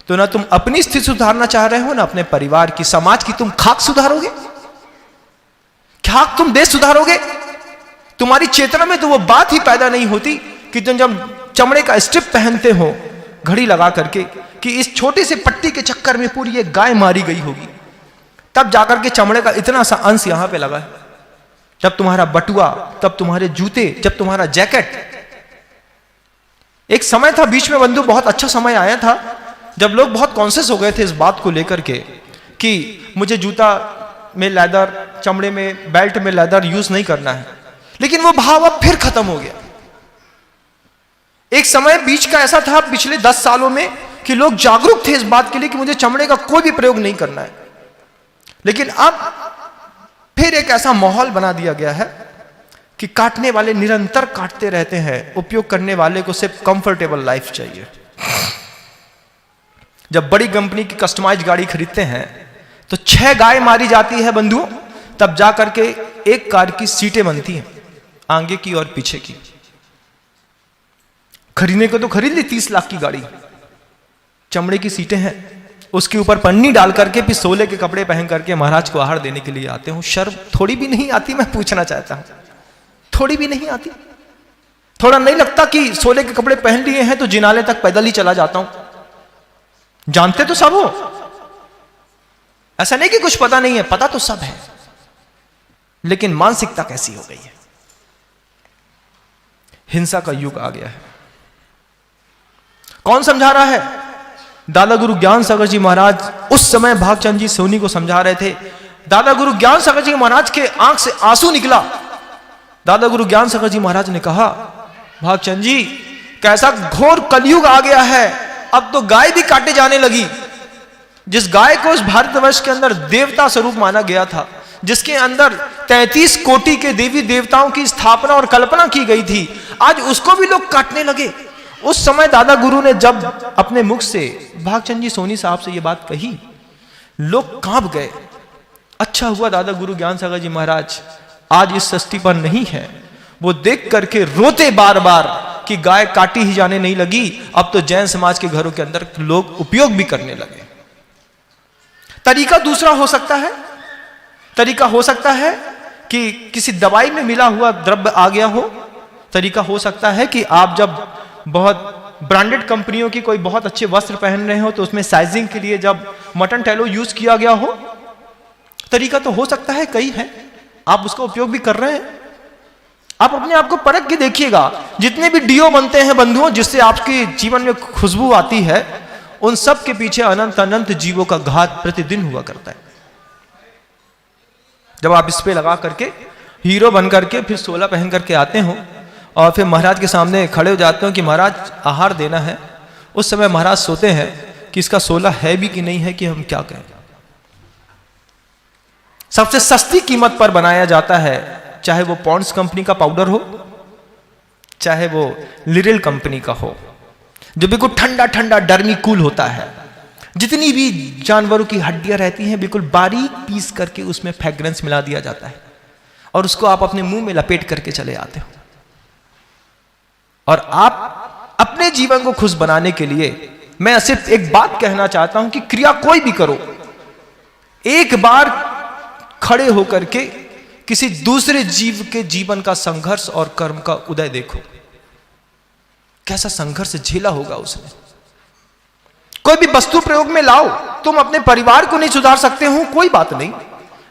तो ना तुम अपनी स्थिति सुधारना चाह रहे हो, ना अपने परिवार की, समाज की। तुम खाक सुधारोगे? खाक तुम देश सुधारोगे? तुम्हारी चेतना में तो वो बात ही पैदा नहीं होती कि तुम जब चमड़े का स्ट्रिप पहनते हो घड़ी लगा करके कि इस छोटे से पट्टी के चक्कर में पूरी एक गाय मारी गई होगी, तब जाकर के चमड़े का इतना सा अंश यहां पे लगा है। जब तुम्हारा बटुआ, तब तुम्हारे जूते, जब तुम्हारा जैकेट। एक समय था बीच में बंधु, बहुत अच्छा समय आया था जब लोग बहुत कॉन्शियस हो गए थे इस बात को लेकर के कि मुझे जूता में लेदर, चमड़े में, बेल्ट में लेदर यूज नहीं करना है, लेकिन वो भाव अब फिर खत्म हो गया। एक समय बीच का ऐसा था पिछले 10 सालों में कि लोग जागरूक थे इस बात के लिए कि मुझे चमड़े का कोई भी प्रयोग नहीं करना है, लेकिन अब फिर एक ऐसा माहौल बना दिया गया है कि काटने वाले निरंतर काटते रहते हैं, उपयोग करने वाले को सिर्फ कंफर्टेबल लाइफ चाहिए। जब बड़ी कंपनी की कस्टमाइज गाड़ी खरीदते हैं तो 6 गाय मारी जाती है बंधुओं, तब जाकर के एक कार की सीटें बनती हैं, आगे की और पीछे की। खरीदने को तो खरीद ली 30 लाख की गाड़ी, चमड़े की सीटें हैं, उसके ऊपर पन्नी डाल करके फिर सोले के कपड़े पहन करके महाराज को आहार देने के लिए आते हो। शर्म थोड़ी भी नहीं आती? मैं पूछना चाहता हूं, थोड़ी भी नहीं आती? थोड़ा नहीं लगता कि सोले के कपड़े पहन लिए हैं तो जिनाले तक पैदल ही चला जाता हूं? जानते तो सब हो, ऐसा नहीं कि कुछ पता नहीं है, पता तो सब है, लेकिन मानसिकता कैसी हो गई है? हिंसा का युग आ गया है। कौन समझा रहा है? दादा गुरु ज्ञान सागर जी महाराज उस समय भागचंद जी सोनी को समझा रहे थे। दादा गुरु ज्ञान सागर जी महाराज के आंख से आंसू निकला। दादा गुरु ज्ञान सागर जी महाराज ने कहा, भागचंद जी कैसा घोर कलयुग आ गया है, अब तो गाय भी काटे जाने लगी। जिस गाय को इस भारतवर्ष के अंदर देवता स्वरूप माना गया था, जिसके अंदर 33 कोटि के देवी देवताओं की स्थापना और कल्पना की गई थी, आज उसको भी लोग काटने लगे। उस समय दादा गुरु ने जब अपने मुख से भागचंद जी सोनी साहब से यह बात कही, लोग कांप गए। अच्छा हुआ दादा गुरु ज्ञान सागर जी महाराज आज इस सृष्टि पर नहीं है। वो देख करके रोते बार बार कि गाय काटी ही जाने नहीं लगी, अब तो जैन समाज के घरों के अंदर लोग उपयोग भी करने लगे। तरीका दूसरा हो सकता है, तरीका हो सकता है कि किसी दवाई में मिला हुआ द्रव्य आ गया हो। तरीका हो सकता है कि आप जब बहुत ब्रांडेड कंपनियों की कोई बहुत अच्छे वस्त्र पहन रहे हो तो उसमें साइजिंग के लिए जब मटन टैलो यूज किया गया हो। तरीका तो हो सकता है, कई है, आप उसका उपयोग भी कर रहे हैं। आप अपने आप को परख के देखिएगा, जितने भी डीओ बनते हैं बंधुओं, जिससे आपके जीवन में खुशबू आती है, उन सब के पीछे अनंत अनंत जीवों का घात प्रतिदिन हुआ करता है। जब आप इस पे लगा करके हीरो बन करके फिर 16 पहन करके आते हो और फिर महाराज के सामने खड़े हो जाते हो कि महाराज आहार देना है, उस समय महाराज सोते हैं कि इसका 16 है भी कि नहीं है, कि हम क्या कहें। सबसे सस्ती कीमत पर बनाया जाता है, चाहे वो पॉन्ड्स कंपनी का पाउडर हो, चाहे वो लिरिल कंपनी का हो, जो बिल्कुल ठंडा ठंडा डर्मी कूल होता है। जितनी भी जानवरों की हड्डियां रहती हैं बिल्कुल बारीक पीस करके उसमें फ्रेग्रेंस मिला दिया जाता है और उसको आप अपने मुंह में लपेट करके चले आते हो। और आप अपने जीवन को खुश बनाने के लिए मैं सिर्फ एक बात कहना चाहता हूं कि क्रिया कोई भी करो, एक बार खड़े होकर के किसी दूसरे जीव के जीवन का संघर्ष और कर्म का उदय देखो, कैसा संघर्ष झेला होगा उसने। कोई भी वस्तु प्रयोग में लाओ, तुम अपने परिवार को नहीं सुधार सकते हो, कोई बात नहीं,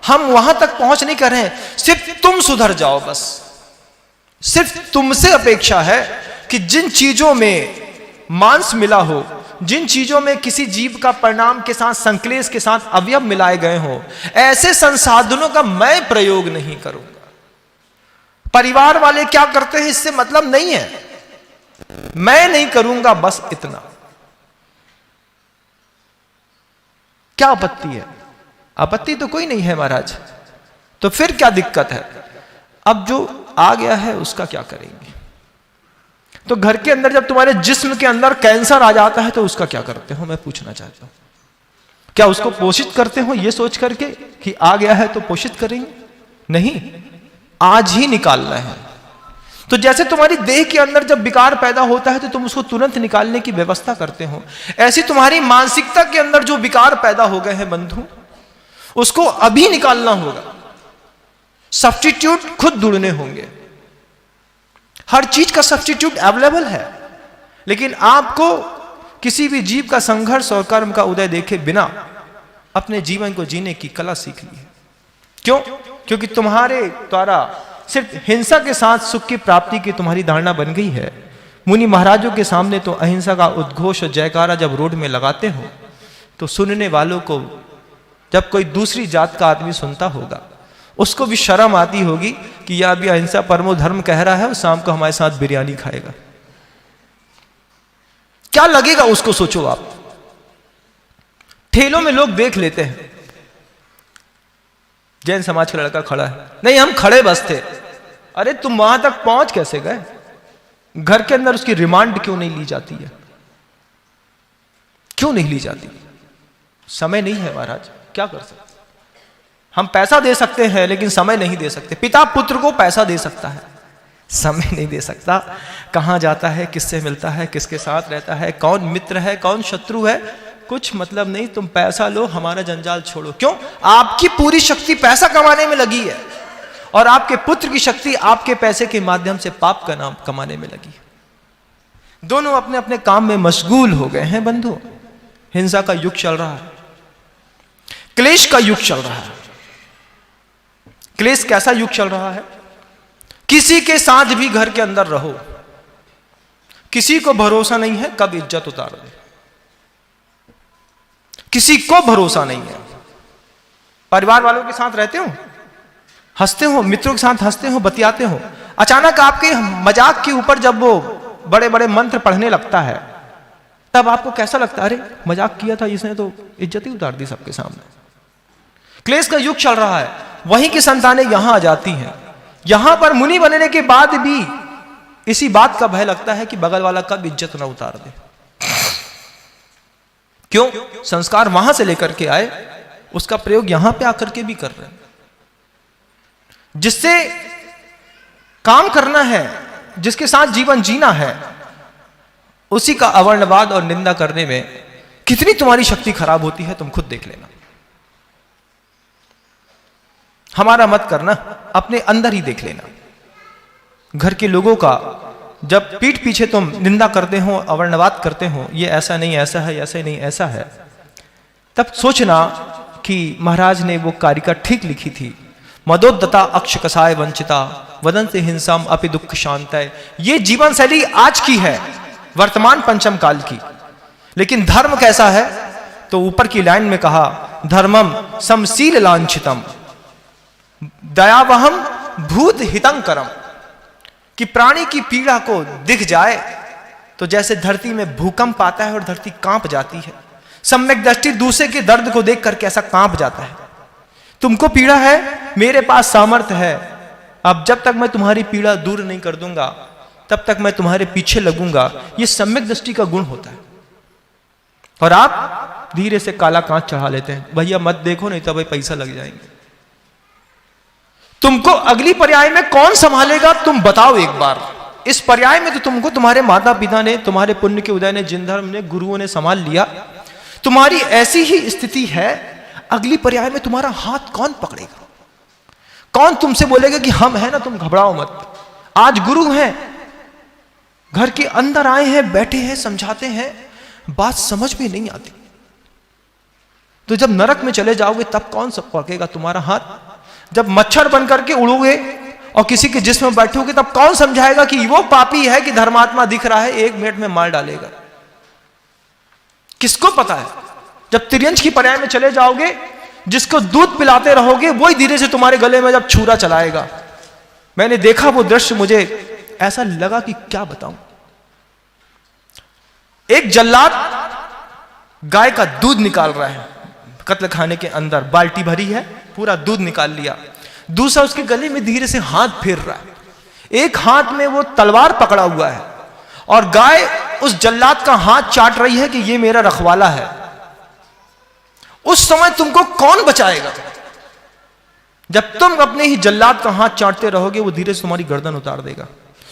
हम वहां तक पहुंच नहीं कर रहे हैं, सिर्फ तुम सुधर जाओ। बस सिर्फ तुमसे अपेक्षा है कि जिन चीजों में मांस मिला हो, जिन चीजों में किसी जीव का परिणाम के साथ, संक्लेश के साथ अवयव मिलाए गए हो, ऐसे संसाधनों का मैं प्रयोग नहीं करूंगा। परिवार वाले क्या करते हैं इससे मतलब नहीं है, मैं नहीं करूंगा, बस इतना। क्या आपत्ति है? आपत्ति तो कोई नहीं है महाराज, तो फिर क्या दिक्कत है? अब जो आ गया है उसका क्या करेंगे? तो घर के अंदर जब तुम्हारे जिस्म के अंदर कैंसर आ जाता है तो उसका क्या करते हो, मैं पूछना चाहता हूं। क्या उसको पोषित करते हो ये सोच करके कि आ गया है तो पोषित करेंगे? नहीं, आज ही निकालना है। तो जैसे तुम्हारी देह के अंदर जब विकार पैदा होता है तो तुम उसको तुरंत निकालने की व्यवस्था करते हो, ऐसी तुम्हारी मानसिकता के अंदर जो विकार पैदा हो गए हैं बंधु, उसको अभी निकालना होगा। सब्स्टिट्यूट खुद ढूंढने होंगे। हर चीज का सब्स्टिट्यूट अवेलेबल है, लेकिन आपको किसी भी जीव का संघर्ष और कर्म का उदय देखे बिना अपने जीवन को जीने की कला सीख ली है। क्यों? क्योंकि तुम्हारे द्वारा सिर्फ हिंसा के साथ सुख की प्राप्ति की तुम्हारी धारणा बन गई है। मुनि महाराजों के सामने तो अहिंसा का उद्घोष और जयकारा जब रोड में लगाते हो तो सुनने वालों को, जब कोई दूसरी जात का आदमी सुनता होगा, उसको भी शर्म आती होगी कि यह अभी अहिंसा परमो धर्म कह रहा है और शाम को हमारे साथ बिरयानी खाएगा। क्या लगेगा उसको, सोचो आप। ठेलों में लोग देख लेते हैं, जैन समाज का लड़का खड़ा है, नहीं हम खड़े बस थे। अरे तुम वहां तक पहुंच कैसे गए? घर के अंदर उसकी रिमांड क्यों नहीं ली जाती है? क्यों नहीं ली जाती? समय नहीं है महाराज, क्या कर सकते? हम पैसा दे सकते हैं लेकिन समय नहीं दे सकते। पिता पुत्र को पैसा दे सकता है, समय नहीं दे सकता। कहां जाता है, किससे मिलता है, किसके साथ रहता है, कौन मित्र है, कौन शत्रु है, कुछ मतलब नहीं। तुम पैसा लो, हमारा जंजाल छोड़ो। क्यों? आपकी पूरी शक्ति पैसा कमाने में लगी है और आपके पुत्र की शक्ति आपके पैसे के माध्यम से पाप का नाम कमाने में लगी है। दोनों अपने अपने काम में मशगूल हो गए हैं बंधु। हिंसा का युग चल रहा है, क्लेश का युग चल रहा है। क्लेश कैसा युग चल रहा है? किसी के साथ भी घर के अंदर रहो, किसी को भरोसा नहीं है कब इज्जत उतार दे, किसी को भरोसा नहीं है। परिवार वालों के साथ रहते हो, हंसते हो, मित्रों के साथ हंसते हो, बतियाते हो, अचानक आपके मजाक के ऊपर जब वो बड़े बड़े मंत्र पढ़ने लगता है तब आपको कैसा लगता है? अरे मजाक किया था इसने तो इज्जत ही उतार दी सबके सामने। क्लेश का युग चल रहा है, वहीं की संतानें यहां आ जाती हैं। यहां पर मुनि बनने के बाद भी इसी बात का भय लगता है कि बगल वाला कब इज्जत ना उतार दे। क्यों? संस्कार वहां से लेकर के आए, उसका प्रयोग यहां पे आकर के भी कर रहे हैं। जिससे काम करना है, जिसके साथ जीवन जीना है, उसी का अवर्णवाद और निंदा करने में कितनी तुम्हारी शक्ति खराब होती है, तुम खुद देख लेना। हमारा मत करना, अपने अंदर ही देख लेना। घर के लोगों का जब पीठ पीछे तुम निंदा करते हो, अवर्णवाद करते हो, ये ऐसा नहीं ऐसा है, ऐसा नहीं ऐसा है, तब सोचना कि महाराज ने वो कारिका ठीक लिखी थी। मदोद्दता अक्ष कसाय वंचिता वदन से हिंसाम अपि दुख शांतय। ये जीवन शैली आज की है, वर्तमान पंचम काल की। लेकिन धर्म कैसा है? तो ऊपर की लाइन में कहा, धर्मम समशील लांछितम दयावहम भूत हितंकरम, कि प्राणी की पीड़ा को दिख जाए तो जैसे धरती में भूकंप आता है और धरती कांप जाती है, सम्यक दृष्टि दूसरे के दर्द को देख करके ऐसा कांप जाता है। तुमको पीड़ा है, मेरे पास सामर्थ्य है, अब जब तक मैं तुम्हारी पीड़ा दूर नहीं कर दूंगा तब तक मैं तुम्हारे पीछे लगूंगा। यह सम्यक दृष्टि का गुण होता है। और आप धीरे से काला कांच चढ़ा लेते हैं, भैया मत देखो नहीं तो भाई पैसा लग जाएंगे। तुमको अगली पर्याय में कौन संभालेगा, तुम बताओ एक बार। इस पर्याय में तो तुमको तुम्हारे माता पिता ने, तुम्हारे पुण्य के उदय ने, जिन धर्म ने, गुरुओं ने संभाल लिया। तुम्हारी ऐसी ही स्थिति है, अगली पर्याय में तुम्हारा हाथ कौन पकड़ेगा? कौन तुमसे बोलेगा कि हम हैं ना, तुम घबराओ मत। आज गुरु हैं, घर के अंदर आए हैं, बैठे हैं, समझाते हैं, बात समझ में नहीं आती। तो जब नरक में चले जाओगे तब कौन सब पकड़ेगा तुम्हारा हाथ? जब मच्छर बन करके उड़ोगे और किसी के जिस्म में बैठोगे तब कौन समझाएगा कि वो पापी है कि धर्मात्मा दिख रहा है, 1 मिनट में मार डालेगा? किसको पता है? जब तिर्यंश की पर्याय में चले जाओगे, जिसको दूध पिलाते रहोगे वही धीरे से तुम्हारे गले में जब छुरा चलाएगा। मैंने देखा वो दृश्य, मुझे ऐसा लगा कि क्या बताऊं। एक जल्लाद गाय का दूध निकाल रहा है, कत्ल खाने के अंदर बाल्टी भरी है, पूरा दूध निकाल लिया। दूसरा उसके गले में धीरे से हाथ फेर रहा है, एक हाथ में वो तलवार पकड़ा हुआ है और गाय उस जल्लाद का हाथ चाट रही है कि ये मेरा रखवाला है। उस समय तुमको कौन बचाएगा? जब तुम अपने ही जल्लाद का हाथ चाटते रहोगे, वो धीरे से तुम्हारी गर्दन उतार देगा।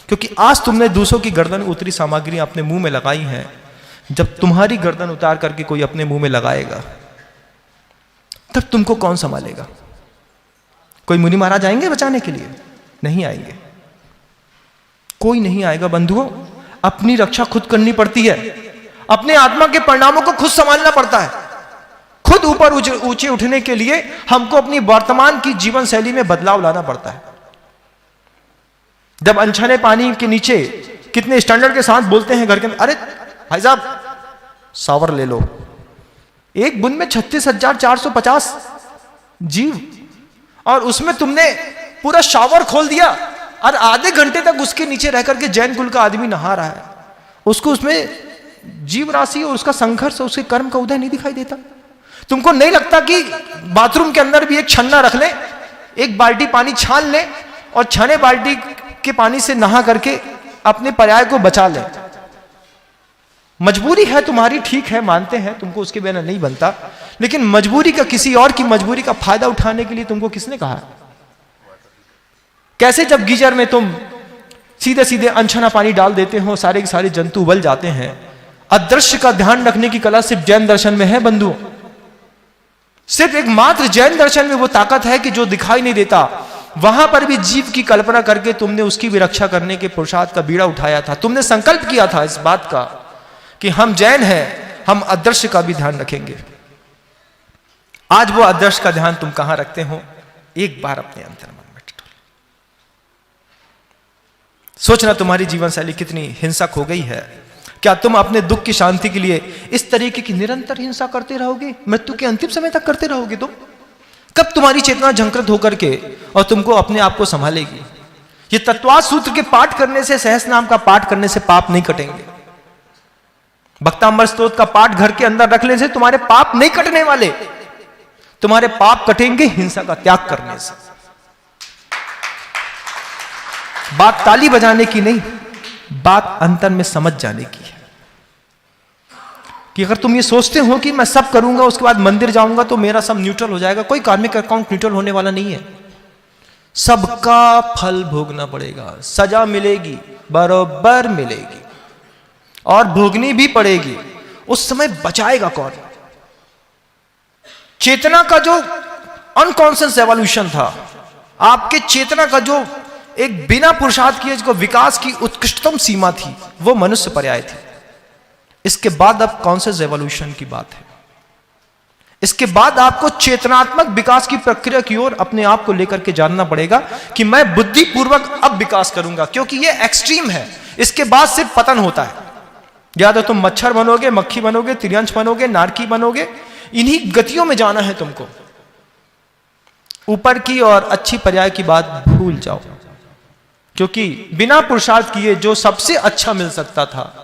क्योंकि आज तुमने दूसरों की गर्दन उतरी सामग्री अपने मुंह में लगाई है, जब तुम्हारी गर्दन उतार करके कोई अपने मुंह में लगाएगा तब तुमको कौन संभालेगा? कोई मुनि महाराज आएंगे बचाने के लिए? नहीं आएंगे, कोई नहीं आएगा बंधुओं। अपनी रक्षा खुद करनी पड़ती है, अपने आत्मा के परिणामों को खुद संभालना पड़ता है। खुद ऊपर ऊंचे उठने के लिए हमको अपनी वर्तमान की जीवन शैली में बदलाव लाना पड़ता है। जब अनछने पानी के नीचे कितने स्टैंडर्ड के साथ बोलते हैं घर के अंदर, अरे भाई साहब शावर ले लो। एक बूंद में 36,450 जीव, और उसमें तुमने पूरा शावर खोल दिया और आधे घंटे तक उसके नीचे रह करके जैन कुल का आदमी नहा रहा है। उसको उसमें जीव राशि और उसका संघर्ष और उसके कर्म का उदय नहीं दिखाई देता। तुमको नहीं लगता कि बाथरूम के अंदर भी एक छन्ना रख ले, एक बाल्टी पानी छान ले और छने बाल्टी के पानी से नहा करके अपने पर्याय को बचा ले? मजबूरी है तुम्हारी, ठीक है, मानते हैं, तुमको उसके बिना नहीं बनता, लेकिन मजबूरी का, किसी और की मजबूरी का फायदा उठाने के लिए तुमको किसने कहा? कैसे जब गीजर में तुम सीधे सीधे अनछना पानी डाल देते हो, सारे के सारे जंतु उबल जाते हैं। अदृश्य का ध्यान रखने की कला सिर्फ जैन दर्शन में है बंधुओं। सिर्फ एकमात्र जैन दर्शन में वो ताकत है कि जो दिखाई नहीं देता, वहां पर भी जीव की कल्पना करके तुमने उसकी भी रक्षा करने के पुरुषार्थ का बीड़ा उठाया था। तुमने संकल्प किया था इस बात का कि हम जैन हैं, हम अदृश्य का भी ध्यान रखेंगे। आज वो अदृश्य का ध्यान तुम कहां रखते हो? एक बार अपने अंतर्मन में टटोलो। सोचना तुम्हारी जीवन शैली कितनी हिंसक हो गई है। क्या तुम अपने दुख की शांति के लिए इस तरीके की निरंतर हिंसा करते रहोगे? मृत्यु के अंतिम समय तक करते रहोगे तुम? कब तुम्हारी चेतना झंकृत होकर के और तुमको अपने आप को संभालेगी? ये तत्वाद सूत्र के पाठ करने से, सहस्र नाम का पाठ करने से पाप नहीं कटेंगे। भक्तांबर स्तोत्र का पाठ घर के अंदर रखने से तुम्हारे पाप नहीं कटने वाले, तुम्हारे पाप कटेंगे हिंसा का त्याग करने से। बात ताली बजाने की नहीं, बात अंतर में समझ जाने की है कि अगर तुम ये सोचते हो कि मैं सब करूंगा उसके बाद मंदिर जाऊंगा तो मेरा सब न्यूट्रल हो जाएगा, कोई कार्मिक अकाउंट न्यूट्रल होने वाला नहीं है। सबका फल भोगना पड़ेगा, सजा मिलेगी, बरोबर मिलेगी और भोगनी भी पड़ेगी। उस समय बचाएगा कौन? चेतना का जो अनकॉन्शियस एवोल्यूशन था, आपके चेतना का जो एक बिना पुरुषार्थ किए जिसको विकास की उत्कृष्टतम सीमा थी, वो मनुष्य पर्याय थी। इसके बाद अब कॉन्शियस एवोल्यूशन की बात है। इसके बाद आपको चेतनात्मक विकास की प्रक्रिया की ओर अपने आप को लेकर के जानना पड़ेगा कि मैं बुद्धि पूर्वक अब विकास करूंगा, क्योंकि ये एक्सट्रीम है। इसके बाद सिर्फ पतन होता है। या तो तुम मच्छर बनोगे, मक्खी बनोगे, तिर्यंश बनोगे, नारकी बनोगे, इन्हीं गतियों में जाना है तुमको। ऊपर की और अच्छी पर्याय की बात भूल जाओ, क्योंकि बिना पुरुषार्थ किए जो सबसे अच्छा मिल सकता था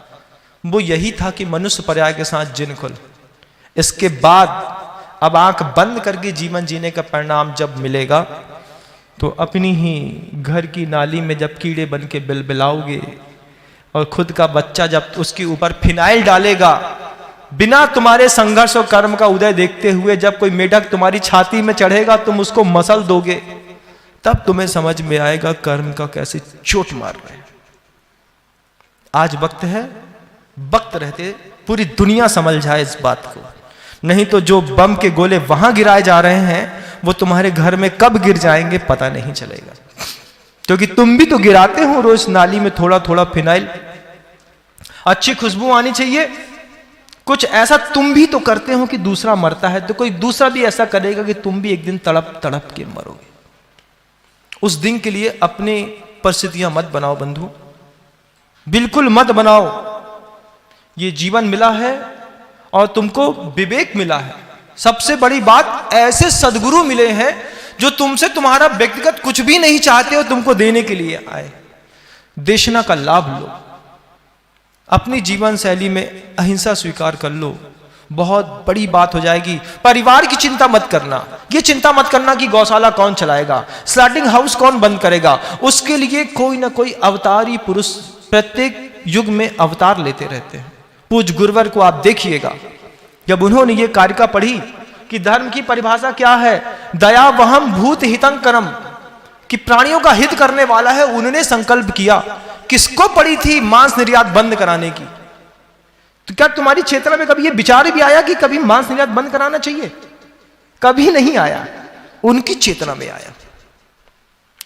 वो यही था कि मनुष्य पर्याय के साथ जिन खुल। इसके बाद अब आंख बंद करके जीवन जीने का परिणाम जब मिलेगा तो अपनी ही घर की नाली में जब कीड़े बन के बिलबिलाओगे और खुद का बच्चा जब उसके ऊपर फिनाइल डालेगा, बिना तुम्हारे संघर्ष और कर्म का उदय देखते हुए जब कोई मेढक तुम्हारी छाती में चढ़ेगा, तुम उसको मसल दोगे, तब तुम्हें समझ में आएगा कर्म का कैसे चोट मार रहे हैं। आज वक्त है, वक्त रहते पूरी दुनिया समझ जाए इस बात को, नहीं तो जो बम के गोले वहां गिराए जा रहे हैं वो तुम्हारे घर में कब गिर जाएंगे पता नहीं चलेगा। क्योंकि तुम भी तो गिराते हो रोज नाली में थोड़ा थोड़ा फिनाइल, अच्छी खुशबू आनी चाहिए, कुछ ऐसा तुम भी तो करते हो कि दूसरा मरता है तो कोई दूसरा भी ऐसा करेगा कि तुम भी एक दिन तड़प तड़प के मरोगे। उस दिन के लिए अपनी परिस्थितियां मत बनाओ बंधु, बिल्कुल मत बनाओ। ये जीवन मिला है और तुमको विवेक मिला है। सबसे बड़ी बात, ऐसे सदगुरु मिले हैं जो तुमसे तुम्हारा व्यक्तिगत कुछ भी नहीं चाहते हो, तुमको देने के लिए आए। देशना का लाभ लो, अपनी जीवन शैली में अहिंसा स्वीकार कर लो, बहुत बड़ी बात हो जाएगी। परिवार की चिंता मत करना, ये चिंता मत करना कि गौशाला कौन चलाएगा, स्लाटिंग हाउस कौन बंद करेगा। उसके लिए कोई ना कोई अवतारी पुरुष प्रत्येक युग में अवतार लेते रहते हैं। पूज्य गुरुवर को आप देखिएगा, जब उन्होंने ये कारिका पढ़ी कि धर्म की परिभाषा क्या है, दया वहम भूत हितं करम, कि प्राणियों का हित करने वाला है, उन्होंने संकल्प किया। किसको पड़ी थी? मांस निर्यात बंद कराने की। तो क्या तुम्हारी चेतना में कभी यह विचार भी आया कि कभी मांस निर्यात बंद कराना चाहिए? कभी नहीं आया। उनकी चेतना में आया,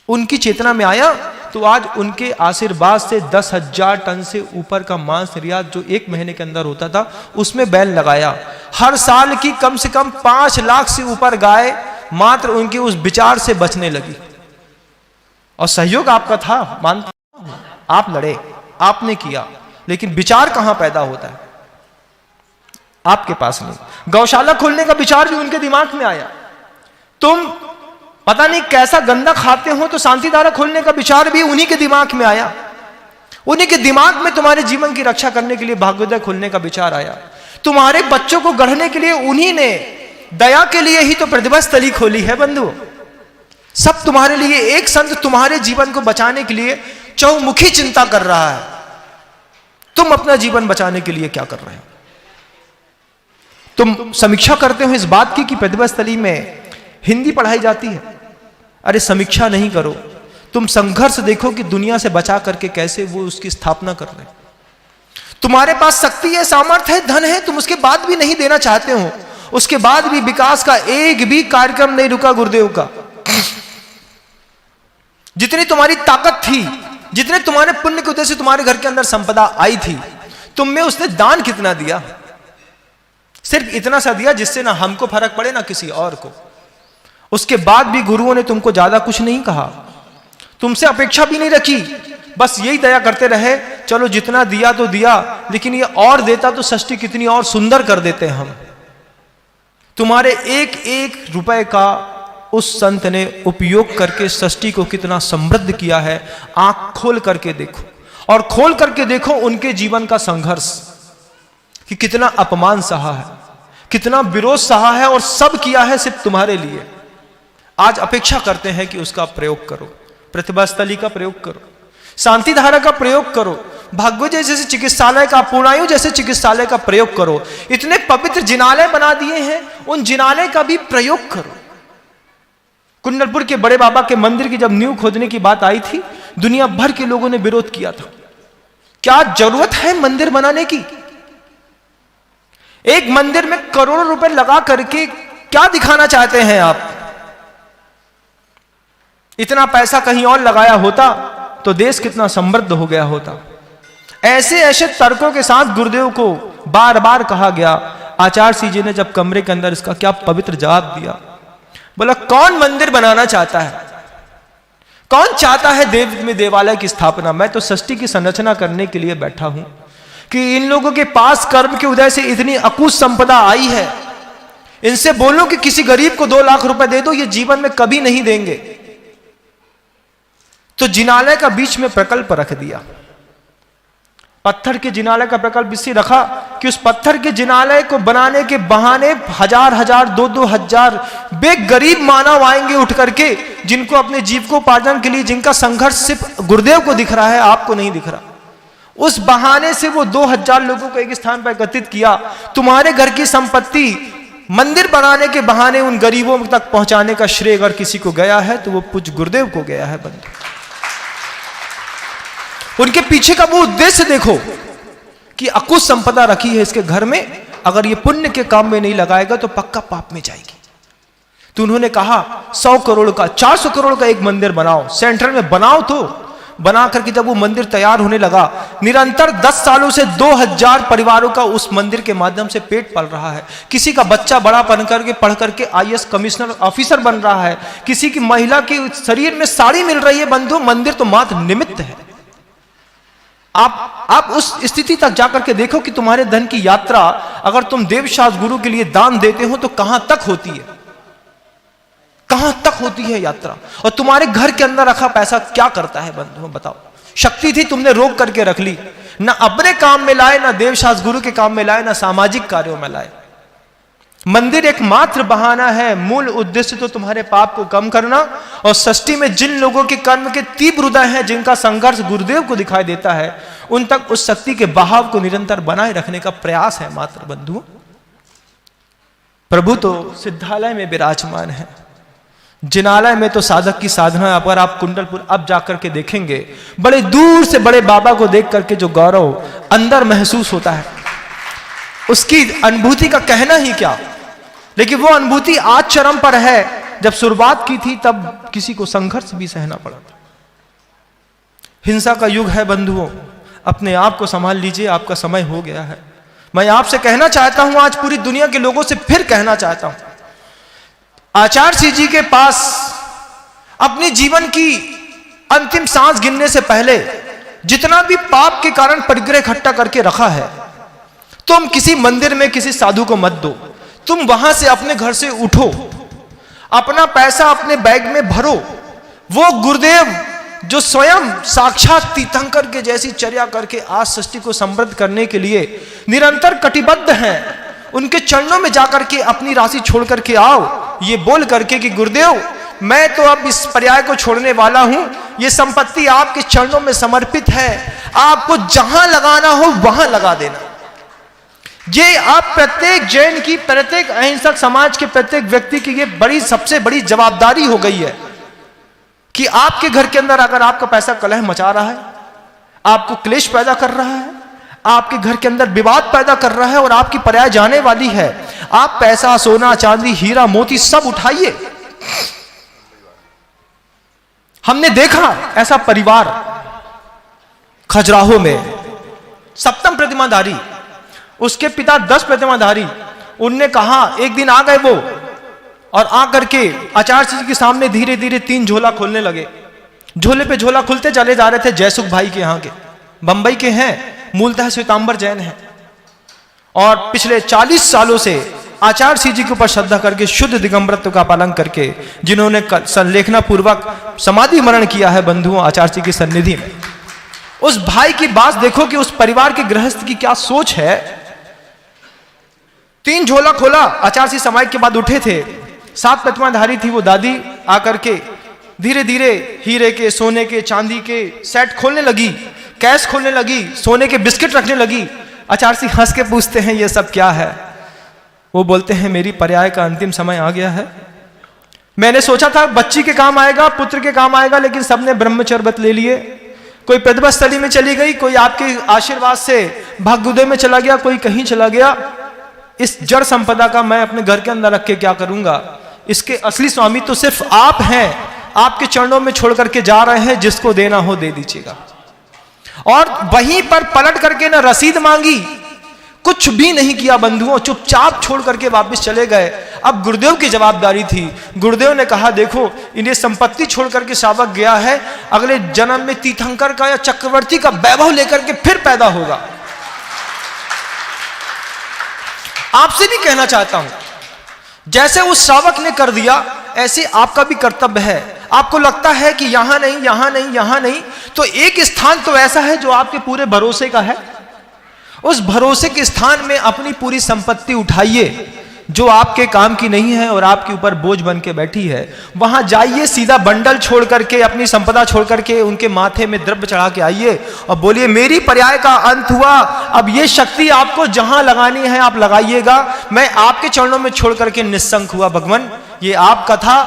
उनकी चेतना में आया तो आज उनके आशीर्वाद से 10,000 टन से ऊपर का मांस निर्यात जो एक महीने के अंदर होता था उसमें बैन लगाया। हर साल की कम से कम 5 लाख से ऊपर गाय मात्र उनके उस विचार से बचने लगी। और सहयोग आपका था, मानता हूं, आप लड़े, आपने किया, लेकिन विचार कहां पैदा होता है? आपके पास नहीं। गौशाला खोलने का विचार भी उनके दिमाग में आया। तुम पता नहीं कैसा गंदा खाते हो, तो शांतिधारा खोलने का विचार भी उन्हीं के दिमाग में आया। उन्हीं के दिमाग में तुम्हारे जीवन की रक्षा करने के लिए भाग्योदय खोलने का विचार आया। तुम्हारे बच्चों को गढ़ने के लिए उन्हीं ने दया के लिए ही तो प्रतिभा स्थली खोली है बंधु। सब तुम्हारे लिए। एक संत तुम्हारे जीवन को बचाने के लिए चौमुखी चिंता कर रहा है। तुम अपना जीवन बचाने के लिए क्या कर रहे हो? तुम समीक्षा करते हो इस बात की कि प्रतिभा स्थली में हिंदी पढ़ाई जाती है? अरे समीक्षा नहीं करो, तुम संघर्ष देखो कि दुनिया से बचा करके कैसे वो उसकी स्थापना कर रहे हैं। तुम्हारे पास शक्ति है, सामर्थ्य है, धन है, तुम उसके बाद भी नहीं देना चाहते हो। उसके बाद भी विकास का एक भी कार्यक्रम नहीं रुका गुरुदेव का। जितनी तुम्हारी ताकत थी, जितने तुम्हारे पुण्य की वजह से तुम्हारे घर के अंदर संपदा आई थी, तुम में उसने दान कितना दिया? सिर्फ इतना सा दिया जिससे ना हमको फर्क पड़े ना किसी और को। उसके बाद भी गुरुओं ने तुमको ज्यादा कुछ नहीं कहा, तुमसे अपेक्षा भी नहीं रखी, बस यही दया करते रहे, चलो जितना दिया तो दिया, लेकिन ये और देता तो सृष्टि कितनी और सुंदर कर देते हैं हम। तुम्हारे एक एक रुपए का उस संत ने उपयोग करके सृष्टि को कितना समृद्ध किया है। आंख खोल करके देखो, और खोल करके देखो उनके जीवन का संघर्ष कि कितना अपमान सहा है, कितना विरोध सहा है, और सब किया है सिर्फ तुम्हारे लिए। आज अपेक्षा करते हैं कि उसका प्रयोग करो, प्रतिभा स्थली का प्रयोग करो, शांतिधारा का प्रयोग करो, भाग्योदय जैसे चिकित्सालय का, पूर्णायु जैसे चिकित्सालय का प्रयोग करो। इतने पवित्र जिनालय बना दिए हैं, उन जिनालय का भी प्रयोग करो। कुंडलपुर के बड़े बाबा के मंदिर की जब नींव खोदने की बात आई थी, दुनिया भर के लोगों ने विरोध किया था। क्या जरूरत है मंदिर बनाने की? एक मंदिर में करोड़ों रुपए लगा करके क्या दिखाना चाहते हैं आप? इतना पैसा कहीं और लगाया होता तो देश कितना समृद्ध हो गया होता। ऐसे ऐसे तर्कों के साथ गुरुदेव को बार बार कहा गया। आचार्य श्री जी ने जब कमरे के अंदर इसका क्या पवित्र जवाब दिया, बोला कौन मंदिर बनाना चाहता है? कौन चाहता है देव में देवालय की स्थापना? मैं तो सृष्टि की संरचना करने के लिए बैठा हूं कि इन लोगों के पास कर्म के उदय से इतनी अकुश संपदा आई है, इनसे बोलो कि किसी गरीब को 2 लाख रुपए दे दो, ये जीवन में कभी नहीं देंगे। तो जिनालय का बीच में प्रकल्प रख दिया। पत्थर के जिनालय का प्रकल्प इसलिए रखा कि उस पत्थर के जिनालय को बनाने के बहाने 1000-1000, 2-2 बेगरीब मानव आएंगे उठ करके, जिनको अपने जीविकोपार्जन के लिए, जिनका संघर्ष सिर्फ गुरुदेव को दिख रहा है, आपको नहीं दिख रहा। उस बहाने से वो 2000 लोगों को एक स्थान पर एकत्रित किया। तुम्हारे घर की संपत्ति मंदिर बनाने के बहाने उन गरीबों तक पहुंचाने का श्रेय अगर किसी को गया है तो वो पूज्य गुरुदेव को गया है बंधु। उनके पीछे का वो उद्देश्य देखो कि अकुश संपदा रखी है इसके घर में, अगर ये पुण्य के काम में नहीं लगाएगा तो पक्का पाप में जाएगी। तो उन्होंने कहा 100 करोड़ का, 400 करोड़ का एक मंदिर बनाओ, सेंट्रल में बनाओ। तो बना करके जब वो मंदिर तैयार होने लगा, निरंतर 10 सालों से 2000 परिवारों का उस मंदिर के माध्यम से पेट पल रहा है। किसी का बच्चा बड़ा बन करके पढ़ करके IAS कमिश्नर ऑफिसर बन रहा है, किसी की महिला के शरीर में साड़ी मिल रही है बंधु। मंदिर तो मात्र निमित्त है। आप उस स्थिति तक जाकर के देखो कि तुम्हारे धन की यात्रा अगर तुम देवशास्त्र गुरु के लिए दान देते हो तो कहां तक होती है, कहां तक होती है यात्रा। और तुम्हारे घर के अंदर रखा पैसा क्या करता है बंधु, बताओ। शक्ति थी, तुमने रोक करके रख ली, ना अपने काम में लाए, ना देवशास्त्र गुरु के काम में लाए, ना सामाजिक कार्यों में लाए। मंदिर एक मात्र बहाना है, मूल उद्देश्य तो तुम्हारे पाप को कम करना और सृष्टि में जिन लोगों के कर्म के तीव्र उदय हैं, जिनका संघर्ष गुरुदेव को दिखाई देता है, उन तक उस शक्ति के बहाव को निरंतर बनाए रखने का प्रयास है मात्र बंधु। प्रभु तो सिद्धालय में विराजमान है, जिनालय में तो साधक की साधना। अगर आप कुंडलपुर अब जाकर के देखेंगे, बड़े दूर से बड़े बाबा को देख करके जो गौरव अंदर महसूस होता है, उसकी अनुभूति का कहना ही क्या। लेकिन वो अनुभूति आज चरम पर है। जब शुरुआत की थी तब किसी को संघर्ष भी सहना पड़ा था। हिंसा का युग है बंधुओं, अपने आप को संभाल लीजिए, आपका समय हो गया है। मैं आपसे कहना चाहता हूं, आज पूरी दुनिया के लोगों से फिर कहना चाहता हूं, आचार्य श्री जी के पास अपने जीवन की अंतिम सांस गिनने से पहले जितना भी पाप के कारण परिग्रह इकट्ठा करके रखा है, तुम किसी मंदिर में किसी साधु को मत दो, तुम वहां से अपने घर से उठो, अपना पैसा अपने बैग में भरो। वो गुरुदेव जो स्वयं साक्षात तीर्थंकर के जैसी चर्या करके आज सृष्टि को समृद्ध करने के लिए निरंतर कटिबद्ध हैं, उनके चरणों में जाकर के अपनी राशि छोड़ करके आओ, ये बोल करके कि गुरुदेव मैं तो अब इस पर्याय को छोड़ने वाला हूं, ये संपत्ति आपके चरणों में समर्पित है, आपको जहां लगाना हो वहां लगा देना। ये आप प्रत्येक जैन की, प्रत्येक अहिंसक समाज के प्रत्येक व्यक्ति की ये बड़ी, सबसे बड़ी जवाबदारी हो गई है कि आपके घर के अंदर अगर आपका पैसा कलह मचा रहा है, आपको क्लेश पैदा कर रहा है, आपके घर के अंदर विवाद पैदा कर रहा है और आपकी पर्याय जाने वाली है, आप पैसा, सोना, चांदी, हीरा, मोती सब उठाइए। हमने देखा ऐसा परिवार खजुराहो में, सप्तम प्रतिमाधारी, उसके पिता 10 प्रतिमाधारी। उनने कहा, एक दिन आ गए वो और आकर के आचार्य जी के सामने धीरे धीरे 3 झोला खोलने लगे। झोले पे झोला खुलते चले जा रहे थे। जयसुख भाई के यहाँ के, बंबई के हैं, मूलतः श्वेतांबर जैन हैं और पिछले 40 सालों से आचार्य जी के ऊपर श्रद्धा करके शुद्ध दिगंबरत्व का पालन करके जिन्होंने संलेखना पूर्वक समाधि मरण किया है बंधुओं आचार्य जी की सन्निधि में। उस भाई की बात देखो कि उस परिवार के गृहस्थ की क्या सोच है। 3 झोला खोला, आचार्य जी समाधि के बाद उठे थे। 7 प्रतिमाधारी थी वो दादी, आकर के धीरे धीरे हीरे के, सोने के, चांदी के सेट खोलने लगी, कैश खोलने लगी, सोने के बिस्किट रखने लगी। आचार्य जी हंस के पूछते हैं ये सब क्या है? वो बोलते हैं मेरी पर्याय का अंतिम समय आ गया है। मैंने सोचा था बच्ची के काम आएगा, पुत्र के काम आएगा, लेकिन सबने ब्रह्मचर्य व्रत ले लिए। कोई प्रतिभा स्थली में चली गई, कोई आपके आशीर्वाद से भाग्योदय में चला गया, कोई कहीं चला गया। इस जड़ संपदा का मैं अपने घर के अंदर रख के क्या करूंगा? इसके असली स्वामी तो सिर्फ आप हैं, आपके चरणों में छोड़ करके जा रहे हैं, जिसको देना हो दे दीजिएगा। और वहीं पर पलट करके ना रसीद मांगी, कुछ भी नहीं किया बंधुओं, चुपचाप छोड़ करके वापस चले गए। अब गुरुदेव की जवाबदारी थी। गुरुदेव ने कहा देखो इन्हें संपत्ति छोड़ करके शावक गया है, अगले जन्म में तीर्थंकर का या चक्रवर्ती का वैभव लेकर के फिर पैदा होगा। आपसे भी कहना चाहता हूं, जैसे उस श्रावक ने कर दिया ऐसे आपका भी कर्तव्य है। आपको लगता है कि यहां नहीं, यहां नहीं, यहां नहीं, तो एक स्थान तो ऐसा है जो आपके पूरे भरोसे का है। उस भरोसे के स्थान में अपनी पूरी संपत्ति उठाइए जो आपके काम की नहीं है और आपके ऊपर बोझ बन के बैठी है। वहां जाइए, सीधा बंडल छोड़ करके, अपनी संपदा छोड़ करके उनके माथे में द्रव्य चढ़ा के आइए और बोलिए मेरी पर्याय का अंत हुआ। अब ये शक्ति आपको जहां लगानी है आप लगाइएगा, मैं आपके चरणों में छोड़ करके निस्संक हुआ भगवान। ये आपका था,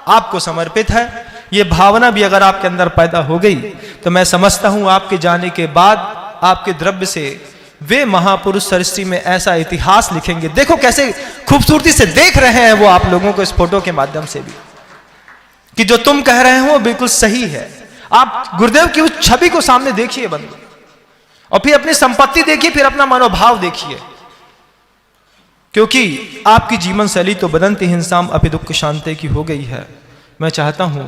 आपको समर्पित है। ये भावना भी अगर आपके अंदर पैदा हो गई तो मैं समझता हूं आपके जाने के बाद आपके द्रव्य से वे महापुरुष सृष्टि में ऐसा इतिहास लिखेंगे। देखो कैसे खूबसूरती से देख रहे हैं वो आप लोगों को इस फोटो के माध्यम से भी, कि जो तुम कह रहे हो वो बिल्कुल सही है। आप गुरुदेव की उस छवि को सामने देखिए बंधु, और फिर अपनी संपत्ति देखिए, फिर अपना मनोभाव देखिए, क्योंकि आपकी जीवन शैली तो बदंती हिंसाम अपि दुख शांति की हो गई है। मैं चाहता हूं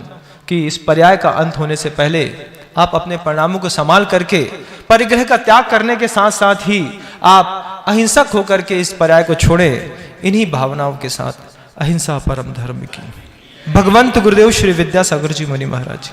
कि इस पर्याय का अंत होने से पहले आप अपने परिणामों को संभाल करके परिग्रह का त्याग करने के साथ साथ ही आप अहिंसक होकर के इस पर्याय को छोड़ें। इन्हीं भावनाओं के साथ अहिंसा परम धर्म की। भगवंत गुरुदेव श्री विद्यासागर जी मुनि महाराज।